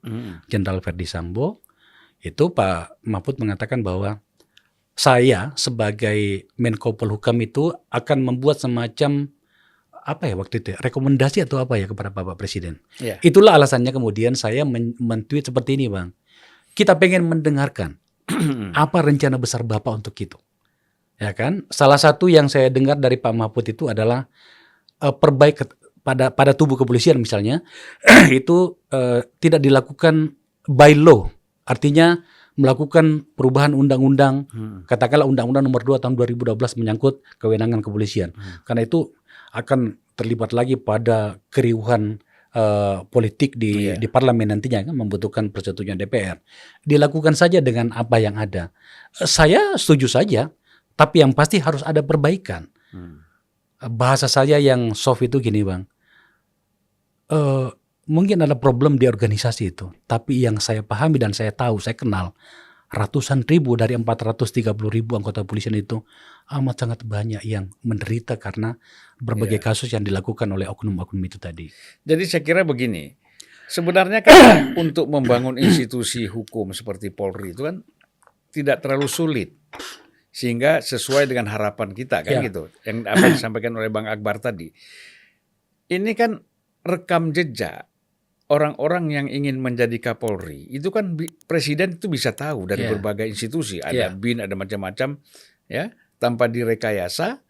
Jenderal Verdi Sambo, itu Pak Mahfud mengatakan bahwa saya sebagai Menko Polhukam itu akan membuat semacam waktu itu rekomendasi atau kepada Bapak Presiden. Yeah. Itulah alasannya kemudian saya men-tweet seperti ini, Bang. Kita pengen mendengarkan apa rencana besar Bapak untuk itu. Ya kan? Salah satu yang saya dengar dari Pak Mahfud itu adalah pada tubuh kepolisian misalnya itu tidak dilakukan by law. Artinya melakukan perubahan undang-undang, katakanlah Undang-Undang Nomor 2 Tahun 2012 menyangkut kewenangan kepolisian. Karena itu akan terlibat lagi pada keriuhan politik di parlemen nantinya, kan membutuhkan persetujuan DPR. Dilakukan saja dengan apa yang ada. Saya setuju saja, tapi yang pasti harus ada perbaikan. Bahasa saya yang soft itu gini, Bang. Mungkin ada problem di organisasi itu, tapi yang saya pahami dan saya tahu, saya kenal ratusan ribu dari 430.000 anggota kepolisian itu amat sangat banyak yang menderita karena berbagai kasus yang dilakukan oleh oknum-oknum itu tadi. Jadi saya kira begini, sebenarnya kan untuk membangun institusi hukum seperti Polri itu kan tidak terlalu sulit, sehingga sesuai dengan harapan kita kan gitu, yang apa disampaikan oleh Bang Akbar tadi. Ini kan rekam jejak orang-orang yang ingin menjadi Kapolri, itu kan presiden itu bisa tahu dari berbagai institusi, ada BIN, ada macam-macam, ya, tanpa direkayasa.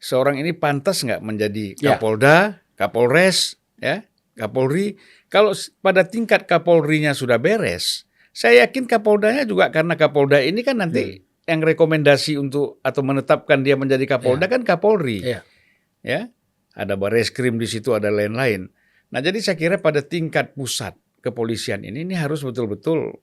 Seorang ini pantas nggak menjadi Kapolda, Kapolres, ya, Kapolri? Kalau pada tingkat Kapolrinya sudah beres, saya yakin Kapoldanya juga, karena Kapolda ini kan nanti yang rekomendasi untuk atau menetapkan dia menjadi Kapolda kan Kapolri, ya, ada Bareskrim di situ, ada lain-lain. Nah, jadi saya kira pada tingkat pusat kepolisian ini harus betul-betul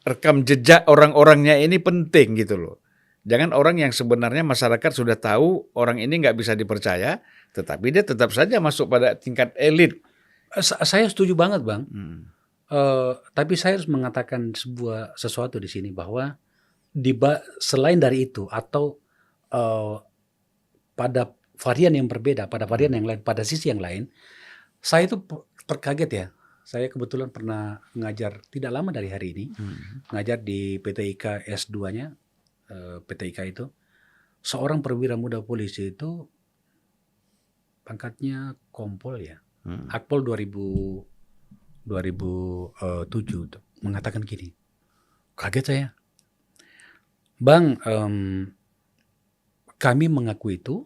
rekam jejak orang-orangnya ini penting gitu loh. Jangan orang yang sebenarnya masyarakat sudah tahu orang ini nggak bisa dipercaya, tetapi dia tetap saja masuk pada tingkat elit. Saya setuju banget, Bang. Tapi saya harus mengatakan sesuatu di sini bahwa selain dari itu atau pada varian yang berbeda, pada varian yang lain, pada sisi yang lain, saya itu terkaget ya. Saya kebetulan pernah ngajar tidak lama dari hari ini, ngajar di PTIK S2-nya, PTIK itu, seorang perwira muda polisi itu pangkatnya kompol ya, Akpol 2007 tuh, mengatakan gini, kaget saya, Bang, kami mengaku itu,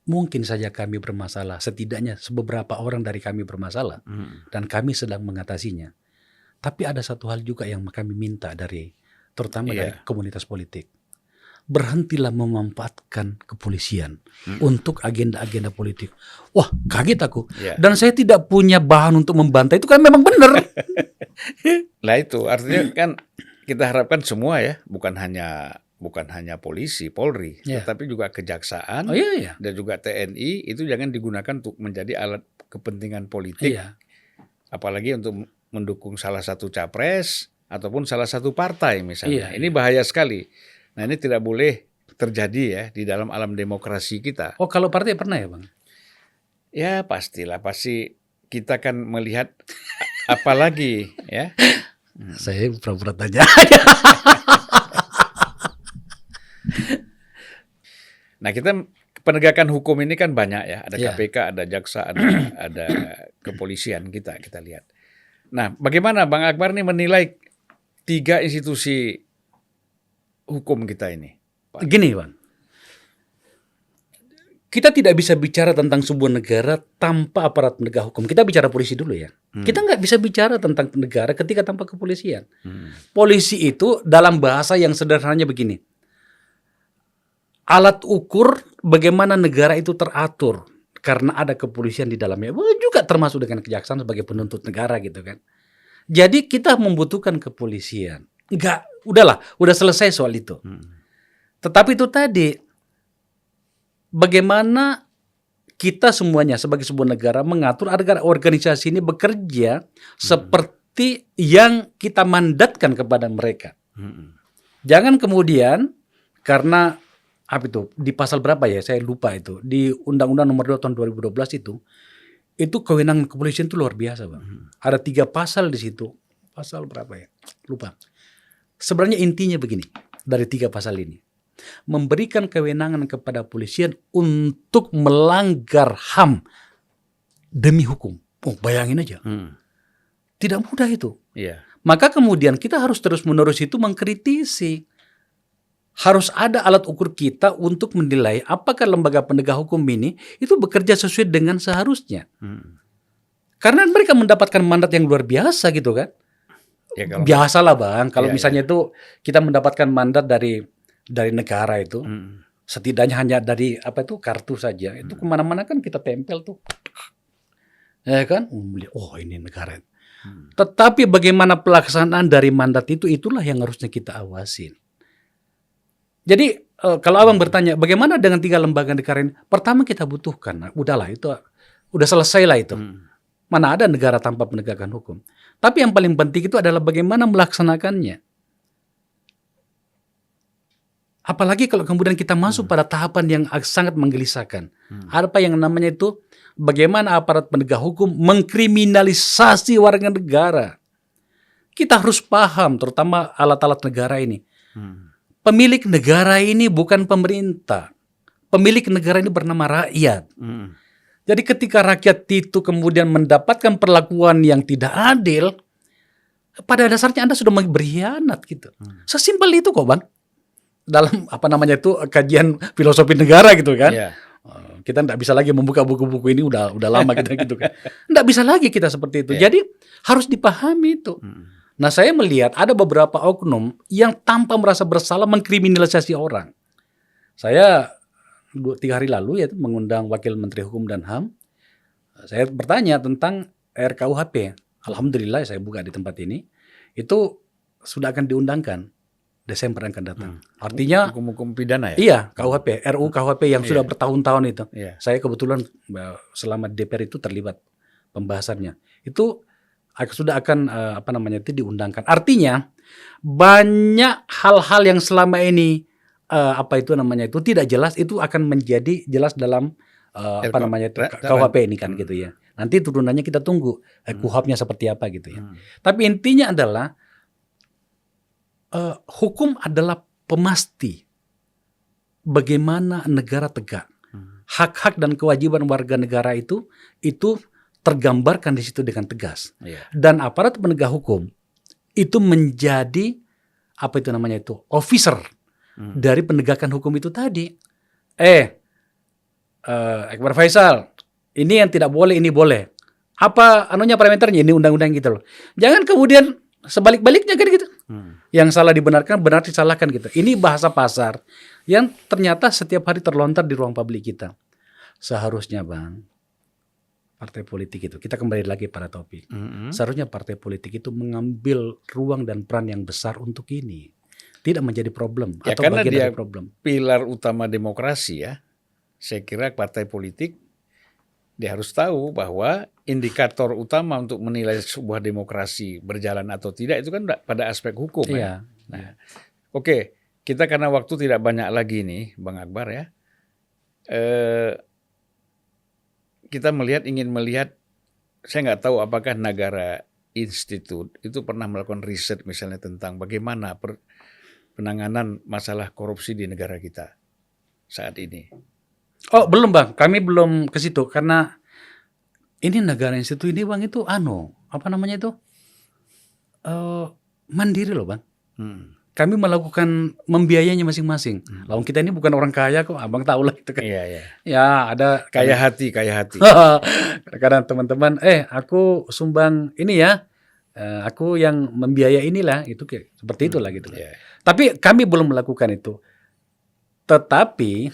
mungkin saja kami bermasalah, setidaknya beberapa orang dari kami bermasalah, dan kami sedang mengatasinya. Tapi ada satu hal juga yang kami minta terutama dari komunitas politik. Berhentilah memanfaatkan kepolisian untuk agenda-agenda politik. Wah, kaget aku. Dan saya tidak punya bahan untuk membantah, itu kan memang benar. Nah itu, artinya kan kita harapkan semua ya, bukan hanya polisi, Polri, tetapi juga kejaksaan dan juga TNI itu jangan digunakan untuk menjadi alat kepentingan politik, apalagi untuk mendukung salah satu capres ataupun salah satu partai misalnya. Ini bahaya sekali. Nah ini tidak boleh terjadi ya di dalam alam demokrasi kita. Oh, kalau partai pernah ya, Bang? Ya pastilah, pasti kita kan melihat apalagi ya. Saya pura-pura tanya. Nah kita penegakan hukum ini kan banyak ya, ada KPK, ada jaksa, ada kepolisian kita lihat. Nah bagaimana Bang Akbar nih menilai 3 institusi hukum kita ini? Pak? Gini Bang, kita tidak bisa bicara tentang sebuah negara tanpa aparat penegak hukum. Kita bicara polisi dulu ya. Kita nggak bisa bicara tentang negara ketika tanpa kepolisian. Polisi itu dalam bahasa yang sederhananya begini. Alat ukur bagaimana negara itu teratur karena ada kepolisian di dalamnya. Juga termasuk dengan kejaksaan sebagai penuntut negara gitu kan. Jadi kita membutuhkan kepolisian. Udah selesai soal itu. Tetapi itu tadi, bagaimana kita semuanya sebagai sebuah negara mengatur agar organisasi ini bekerja seperti yang kita mandatkan kepada mereka. Jangan kemudian karena apa itu di pasal berapa ya, saya lupa itu, di Undang-Undang Nomor 2 tahun 2012 itu kewenangan kepolisian itu luar biasa, Bang. Ada 3 pasal di situ. Pasal berapa ya? Lupa. Sebenarnya intinya begini, dari 3 pasal ini. Memberikan kewenangan kepada polisian untuk melanggar HAM demi hukum. Oh, bayangin aja. Tidak mudah itu. Iya. Maka kemudian kita harus terus-menerus itu mengkritisi. Harus ada alat ukur kita untuk menilai apakah lembaga penegak hukum ini itu bekerja sesuai dengan seharusnya. Karena mereka mendapatkan mandat yang luar biasa gitu kan. Ya, kalau Biasalah Bang, kalau Iya, misalnya itu kita mendapatkan mandat dari negara itu, setidaknya hanya dari apa itu kartu saja, itu kemana-mana kan kita tempel tuh, ya kan? Oh ini negara. Tetapi bagaimana pelaksanaan dari mandat itu, itulah yang harusnya kita awasin. Jadi kalau Abang bertanya bagaimana dengan 3 lembaga negara ini, pertama kita butuhkan, nah, udahlah itu udah selesai lah itu. Mana ada negara tanpa penegakan hukum. Tapi yang paling penting itu adalah bagaimana melaksanakannya. Apalagi kalau kemudian kita masuk pada tahapan yang sangat menggelisahkan. Apa yang namanya itu, bagaimana aparat penegak hukum mengkriminalisasi warga negara. Kita harus paham, terutama alat-alat negara ini. Pemilik negara ini bukan pemerintah. Pemilik negara ini bernama rakyat. Jadi ketika rakyat itu kemudian mendapatkan perlakuan yang tidak adil, pada dasarnya Anda sudah berkhianat gitu. Sesimpel itu kok Bang. Dalam apa namanya itu kajian filosofi negara gitu kan. Iya. Kita tidak bisa lagi membuka buku-buku ini udah lama kita gitu kan. Tidak bisa lagi kita seperti itu. Jadi harus dipahami itu. Nah saya melihat ada beberapa oknum yang tanpa merasa bersalah mengkriminalisasi orang. Saya 3 hari lalu yaitu mengundang Wakil Menteri Hukum dan HAM. Saya bertanya tentang RKUHP. Alhamdulillah saya buka di tempat ini. Itu sudah akan diundangkan Desember yang akan datang. Artinya hukum-hukum pidana ya? Iya, KUHP, RUU KUHP yang sudah bertahun-tahun itu. Iya. Saya kebetulan selama DPR itu terlibat pembahasannya. Itu sudah akan apa namanya itu diundangkan. Artinya banyak hal-hal yang selama ini apa itu namanya itu tidak jelas itu akan menjadi jelas dalam apa namanya itu KUHP ini kan gitu ya. Nanti turunannya kita tunggu KUHP-nya seperti apa gitu ya. Tapi intinya adalah hukum adalah pemasti bagaimana negara tegak. Hak-hak dan kewajiban warga negara itu tergambarkan di situ dengan tegas. Dan aparat penegak hukum itu menjadi apa itu namanya itu officer dari penegakan hukum itu tadi. Akbar Faisal, ini yang tidak boleh, ini boleh. Apa anunya parameternya ini undang-undang gitu loh. Jangan kemudian sebalik-baliknya kan gitu. Yang salah dibenarkan, benar disalahkan gitu. Ini bahasa pasar yang ternyata setiap hari terlontar di ruang publik kita. Seharusnya Bang, partai politik itu, kita kembali lagi pada topik. Seharusnya partai politik itu mengambil ruang dan peran yang besar untuk ini. Tidak menjadi problem Ya, atau karena bagian dia dari problem. pilar utama demokrasi ya. Saya kira partai politik dia harus tahu bahwa indikator utama untuk menilai sebuah demokrasi berjalan atau tidak itu kan pada aspek hukum. Iya. Nah, oke, kita karena waktu tidak banyak lagi nih, Bang Akbar ya. Kita ingin melihat, saya nggak tahu apakah Nagara Institute itu pernah melakukan riset misalnya tentang bagaimana penanganan masalah korupsi di negara kita saat ini. Oh belum Bang, kami belum ke situ karena ini Nagara Institute ini Bang itu apa namanya itu mandiri loh Bang. Kami melakukan membiayainya masing-masing. Lalu kita ini bukan orang kaya kok, Abang tahu lah itu kan. Iya. Ya ada Kaya hati. kadang teman-teman, aku sumbang ini ya, aku yang membiayai inilah, itu kayak seperti itulah gitu. Iya. Tapi kami belum melakukan itu. Tetapi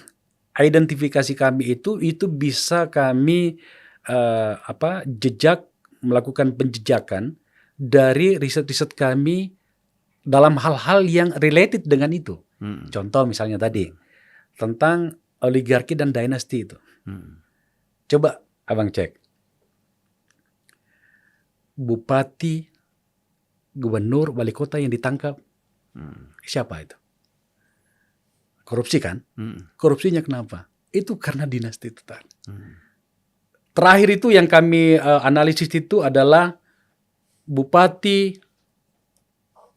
identifikasi kami itu bisa kami melakukan penjejakan dari riset-riset kami dalam hal-hal yang related dengan itu. Contoh misalnya tadi tentang oligarki dan dinasti itu. Coba abang cek. Bupati, gubernur, wali kota yang ditangkap, siapa itu? Korupsi kan? Korupsinya kenapa? Itu karena dinasti itu tadi. Terakhir itu yang kami analisis itu adalah Bupati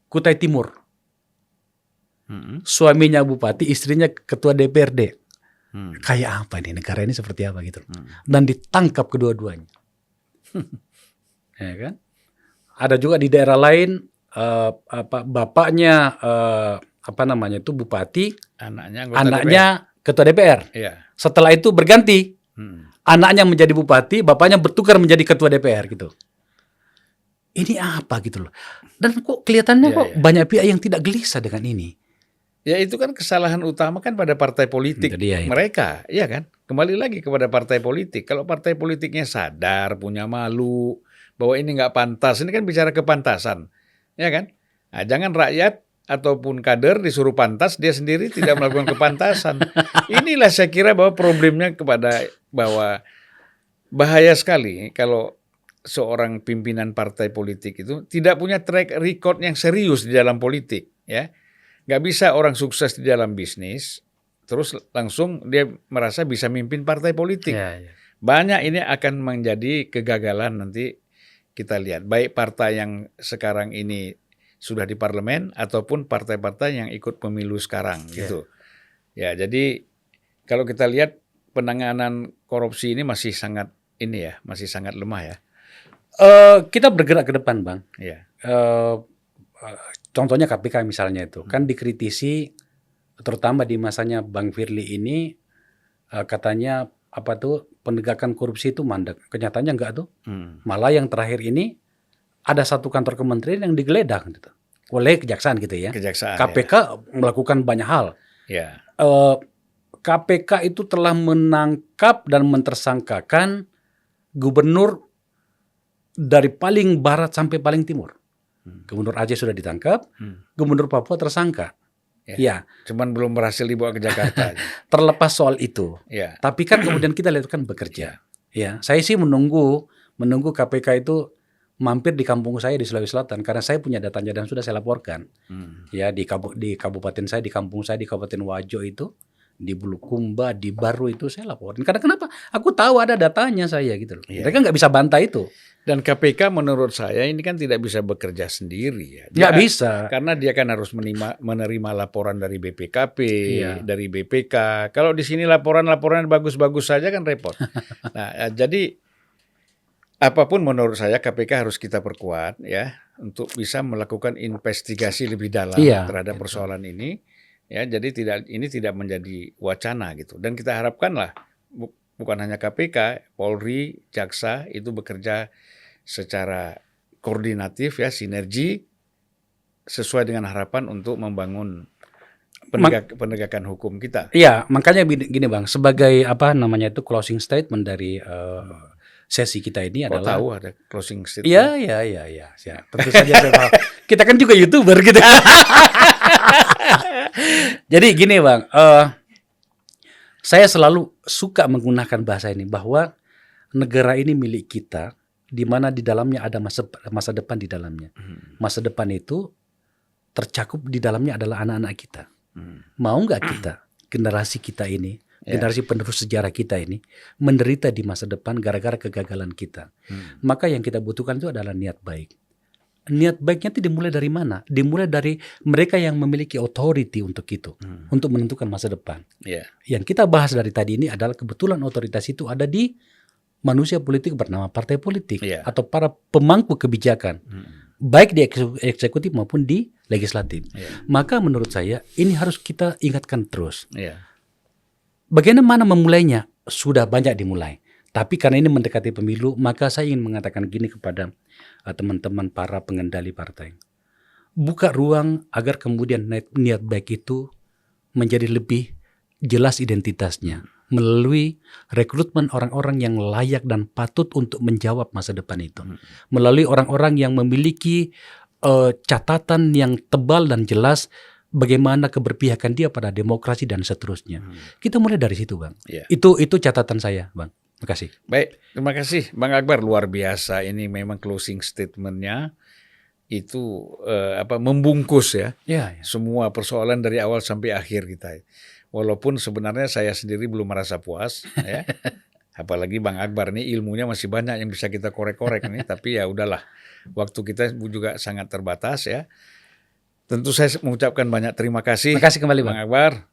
Kutai Timur. Suaminya bupati, istrinya ketua DPRD. Kayak apa ini negara ini, seperti apa gitu. Dan ditangkap kedua-duanya. Ya kan? Ada juga di daerah lain bapaknya itu bupati, anaknya ketua DPR. Iya. Setelah itu berganti, anaknya menjadi bupati, bapaknya bertukar menjadi ketua DPR gitu. Ini apa gitu loh. Dan kok kelihatannya banyak pihak yang tidak gelisah dengan ini. Ya itu kan kesalahan utama kan pada partai politik mereka, iya kan? Kembali lagi kepada partai politik. Kalau partai politiknya sadar, punya malu, bahwa ini nggak pantas, ini kan bicara kepantasan, ya kan? Nah, jangan rakyat ataupun kader disuruh pantas, dia sendiri tidak melakukan kepantasan. Inilah saya kira bahwa problemnya bahwa bahaya sekali kalau seorang pimpinan partai politik itu tidak punya track record yang serius di dalam politik, ya. Nggak bisa orang sukses di dalam bisnis, terus langsung dia merasa bisa mimpin partai politik. Banyak ini akan menjadi kegagalan nanti kita lihat. Baik partai yang sekarang ini sudah di parlemen ataupun partai-partai yang ikut pemilu sekarang gitu. Ya, jadi kalau kita lihat penanganan korupsi ini masih sangat lemah ya. Kita bergerak ke depan, Bang. Ya. Contohnya KPK misalnya itu kan dikritisi, terutama di masanya Bang Firly ini, katanya penegakan korupsi itu mandek. Kenyataannya enggak tuh. Malah yang terakhir ini ada satu kantor kementerian yang digeledah gitu oleh kejaksaan gitu ya. KPK melakukan banyak hal. Ya. KPK itu telah menangkap dan mentersangkakan gubernur dari paling barat sampai paling timur. Gubernur Aceh sudah ditangkap, Gubernur Papua tersangka. Ya. Cuman belum berhasil dibawa ke Jakarta. Terlepas soal itu. Ya. Tapi kan kemudian kita lihat kan bekerja. Ya, saya sih menunggu KPK itu mampir di kampung saya di Sulawesi Selatan karena saya punya datanya dan sudah saya laporkan. Ya, di kabupaten saya, di kampung saya di Kabupaten Wajo itu, di Bulukumba, di Baru itu saya laporin. Karena kenapa? Aku tahu ada datanya saya gitu loh. Mereka nggak bisa bantah itu. Dan KPK menurut saya ini kan tidak bisa bekerja sendiri ya. Nggak bisa. Karena dia kan harus menerima laporan dari BPKP, dari BPK. Kalau di sini laporan bagus-bagus saja kan repot. Nah, jadi apapun menurut saya KPK harus kita perkuat ya untuk bisa melakukan investigasi lebih dalam terhadap persoalan ini. Ya, jadi ini tidak menjadi wacana gitu. Dan kita harapkanlah bukan hanya KPK, Polri, Jaksa itu bekerja secara koordinatif ya, sinergi sesuai dengan harapan untuk membangun penegakan hukum kita. Iya, makanya gini Bang, sebagai closing statement dari sesi kita ini adalah. Tahu ada closing statement? Iya. Tentu saja saya tahu. Kita kan juga YouTuber gitu. Jadi gini Bang, saya selalu suka menggunakan bahasa ini bahwa negara ini milik kita, di mana di dalamnya ada masa depan di dalamnya. Masa depan itu tercakup di dalamnya adalah anak-anak kita. Mau nggak kita, generasi kita ini, generasi penerus sejarah kita ini, menderita di masa depan gara-gara kegagalan kita? Maka yang kita butuhkan itu adalah niat baik. Niat baiknya itu dimulai dari mana? Dimulai dari mereka yang memiliki authority untuk itu, untuk menentukan masa depan. Yang kita bahas dari tadi ini adalah kebetulan otoritas itu ada di manusia politik bernama partai politik atau para pemangku kebijakan, baik di eksekutif maupun di legislatif. Maka menurut saya ini harus kita ingatkan terus. Bagaimana memulainya? Sudah banyak dimulai. Tapi karena ini mendekati pemilu, maka saya ingin mengatakan gini kepada teman-teman para pengendali partai. Buka ruang agar kemudian niat baik itu menjadi lebih jelas identitasnya melalui rekrutmen orang-orang yang layak dan patut untuk menjawab masa depan itu. Melalui orang-orang yang memiliki catatan yang tebal dan jelas bagaimana keberpihakan dia pada demokrasi dan seterusnya. Kita mulai dari situ, Bang. Itu catatan saya, Bang. Terima kasih. Baik, terima kasih Bang Akbar, luar biasa. Ini memang closing statement-nya itu membungkus ya. Ya, ya. Semua persoalan dari awal sampai akhir kita. Walaupun sebenarnya saya sendiri belum merasa puas ya. Apalagi Bang Akbar ini ilmunya masih banyak yang bisa kita korek-korek nih, tapi ya udahlah. Waktu kita juga sangat terbatas ya. Tentu saya mengucapkan banyak terima kasih. Terima kasih kembali Bang Akbar.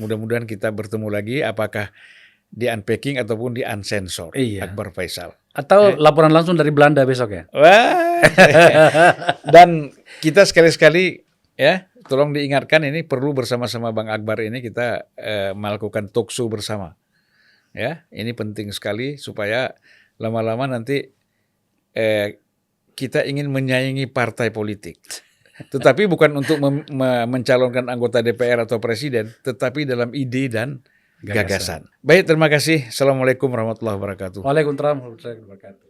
Mudah-mudahan kita bertemu lagi, apakah di Unpacking ataupun di Unsensor. Iya. Akbar Faisal. Atau laporan langsung dari Belanda besok ya. Wah. Dan kita sekali-sekali ya, tolong diingatkan, ini perlu bersama-sama Bang Akbar ini kita melakukan talk show bersama. Ya, ini penting sekali supaya lama-lama nanti kita ingin menyaingi partai politik. Tetapi bukan untuk mencalonkan anggota DPR atau presiden, tetapi dalam ide dan gagasan. Baik, terima kasih. Assalamualaikum warahmatullahi wabarakatuh. Waalaikumsalam warahmatullahi wabarakatuh.